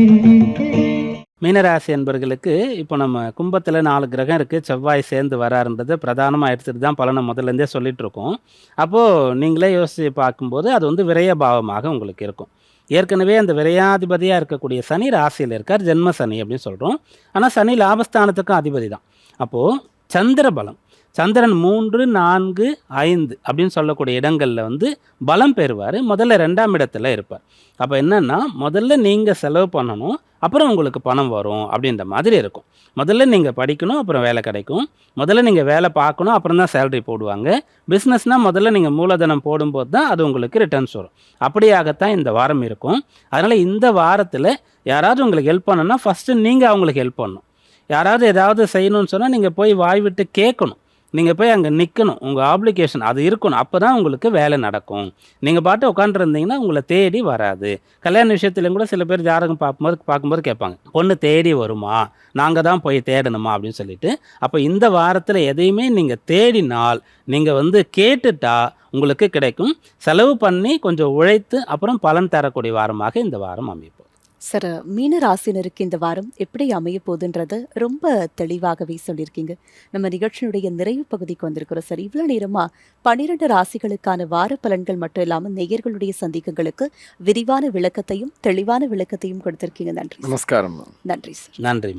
Speaker 2: மீனராசி என்பர்களுக்கு இப்போ நம்ம கும்பத்தில் 4 கிரகம் இருக்குது, செவ்வாய் சேர்ந்து வராருன்றது பிரதானமாக எடுத்துகிட்டு தான் பலனை முதல்லேருந்தே சொல்லிட்டு இருக்கோம். அப்போது நீங்களே யோசித்து பார்க்கும்போது அது வந்து விரய பாவமாக உங்களுக்கு இருக்கும். ஏற்கனவே அந்த விரையாதிபதியாக இருக்கக்கூடிய சனி ராசியில் இருக்கார், ஜென்ம சனி அப்படின்னு சொல்கிறோம். ஆனால் சனி லாபஸ்தானத்துக்கும் அதிபதி தான். அப்போது சந்திர பலம், சந்திரன் 3, 4, 5 அப்படின்னு சொல்லக்கூடிய இடங்களில் வந்து பலம் பெறுவார். முதல்ல 2ஆம் இடத்துல இருப்பார். அப்போ என்னென்னா, முதல்ல நீங்கள் செலவு பண்ணணும், அப்புறம் உங்களுக்கு பணம் வரும் அப்படின்ற மாதிரி இருக்கும். முதல்ல நீங்கள் படிக்கணும், அப்புறம் வேலை கிடைக்கும். முதல்ல நீங்கள் வேலை பார்க்கணும், அப்புறம் தான் சேலரி போடுவாங்க. பிஸ்னஸ்னால் முதல்ல நீங்கள் மூலதனம் போடும்போது தான் அது உங்களுக்கு ரிட்டர்ன்ஸ் வரும். அப்படியாகத்தான் இந்த வாரம் இருக்கும். அதனால் இந்த வாரத்தில் யாராவது உங்களுக்கு ஹெல்ப் பண்ணணும்னா ஃபஸ்ட்டு நீங்கள் அவங்களுக்கு ஹெல்ப் பண்ணணும். யாராவது ஏதாவது செய்யணும்னு சொன்னால் நீங்கள் போய் வாய் விட்டு கேட்கணும். நீங்கள் போய் அங்கே நிற்கணும், உங்கள் ஆப்ளிகேஷன் அது இருக்கணும். அப்போ தான் உங்களுக்கு வேலை நடக்கும். நீங்கள் பாட்டு உட்காந்துருந்தீங்கன்னா உங்களை தேடி வராது. கல்யாண விஷயத்துலையும் கூட சில பேர் ஜாதகம் பார்க்கும்போது கேட்பாங்க, பொண்ணு தேடி வருமா, நாங்கள் தான் போய் தேடணுமா அப்படின்னு சொல்லிட்டு. அப்போ இந்த வாரத்தில் எதையுமே நீங்கள் தேடினால் நீங்கள் வந்து கேட்டுட்டா உங்களுக்கு கிடைக்கும். செலவு பண்ணி கொஞ்சம் உழைத்து அப்புறம் பலன் தரக்கூடிய வாரமாக இந்த வாரம் அமைப்போம்.
Speaker 1: சார், மீன ராசினருக்கு இந்த வாரம் எப்படி அமைய போகுதுன்றத ரொம்ப தெளிவாகவே சொல்லியிருக்கீங்க. நம்ம நிகழ்ச்சியினுடைய நிறைவு பகுதிக்கு வந்திருக்கிறோம் சார். இவ்வளோ நேரமாக 12 ராசிகளுக்கான வார பலன்கள் மட்டும் இல்லாமல் நேயர்களுடைய சந்திக்கங்களுக்கு விரிவான விளக்கத்தையும் தெளிவான விளக்கத்தையும் கொடுத்திருக்கீங்க. நன்றி.
Speaker 3: நமஸ்காரம்.
Speaker 1: நன்றி சார்.
Speaker 2: நன்றி.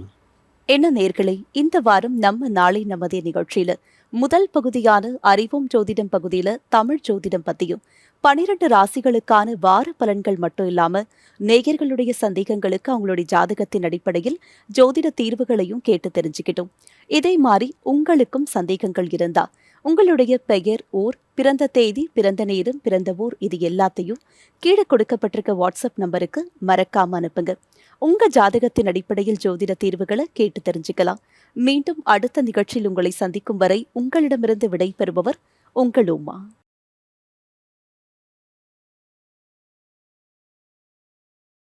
Speaker 1: என்ன நேயர்களே, இந்த வாரம் நம்ம நாளை நமதே நிகழ்ச்சியில முதல் பகுதியான அறிவோம் ஜோதிடம் பகுதியில தமிழ் ஜோதிடம் பத்தியும் 12 ராசிகளுக்கான வார பலன்கள் மட்டும் இல்லாம நேயர்களுடைய சந்தேகங்களுக்கு அவங்களுடைய ஜாதகத்தின் அடிப்படையில் ஜோதிட தீர்வுகளையும் கேட்டு தெரிஞ்சுக்கிட்டோம். இதே மாதிரி உங்களுக்கும் சந்தேகங்கள் இருந்தா உங்களுடைய பெயர், ஊர், பிறந்த தேதி, பிறந்த நேரம், பிறந்த ஊர் இது எல்லாத்தையும் கீழே கொடுக்கப்பட்டிருக்க வாட்ஸ்அப் நம்பருக்கு மறக்காம அனுப்புங்க. உங்க ஜாதகத்தின் அடிப்படையில் ஜோதிட தீர்வுகளை கேட்டு தெரிஞ்சுக்கலாம். மீண்டும் அடுத்த நிகழ்ச்சியில் உங்களை சந்திக்கும் வரை உங்களிடமிருந்து விடை பெறுபவர் உங்கள் உமா.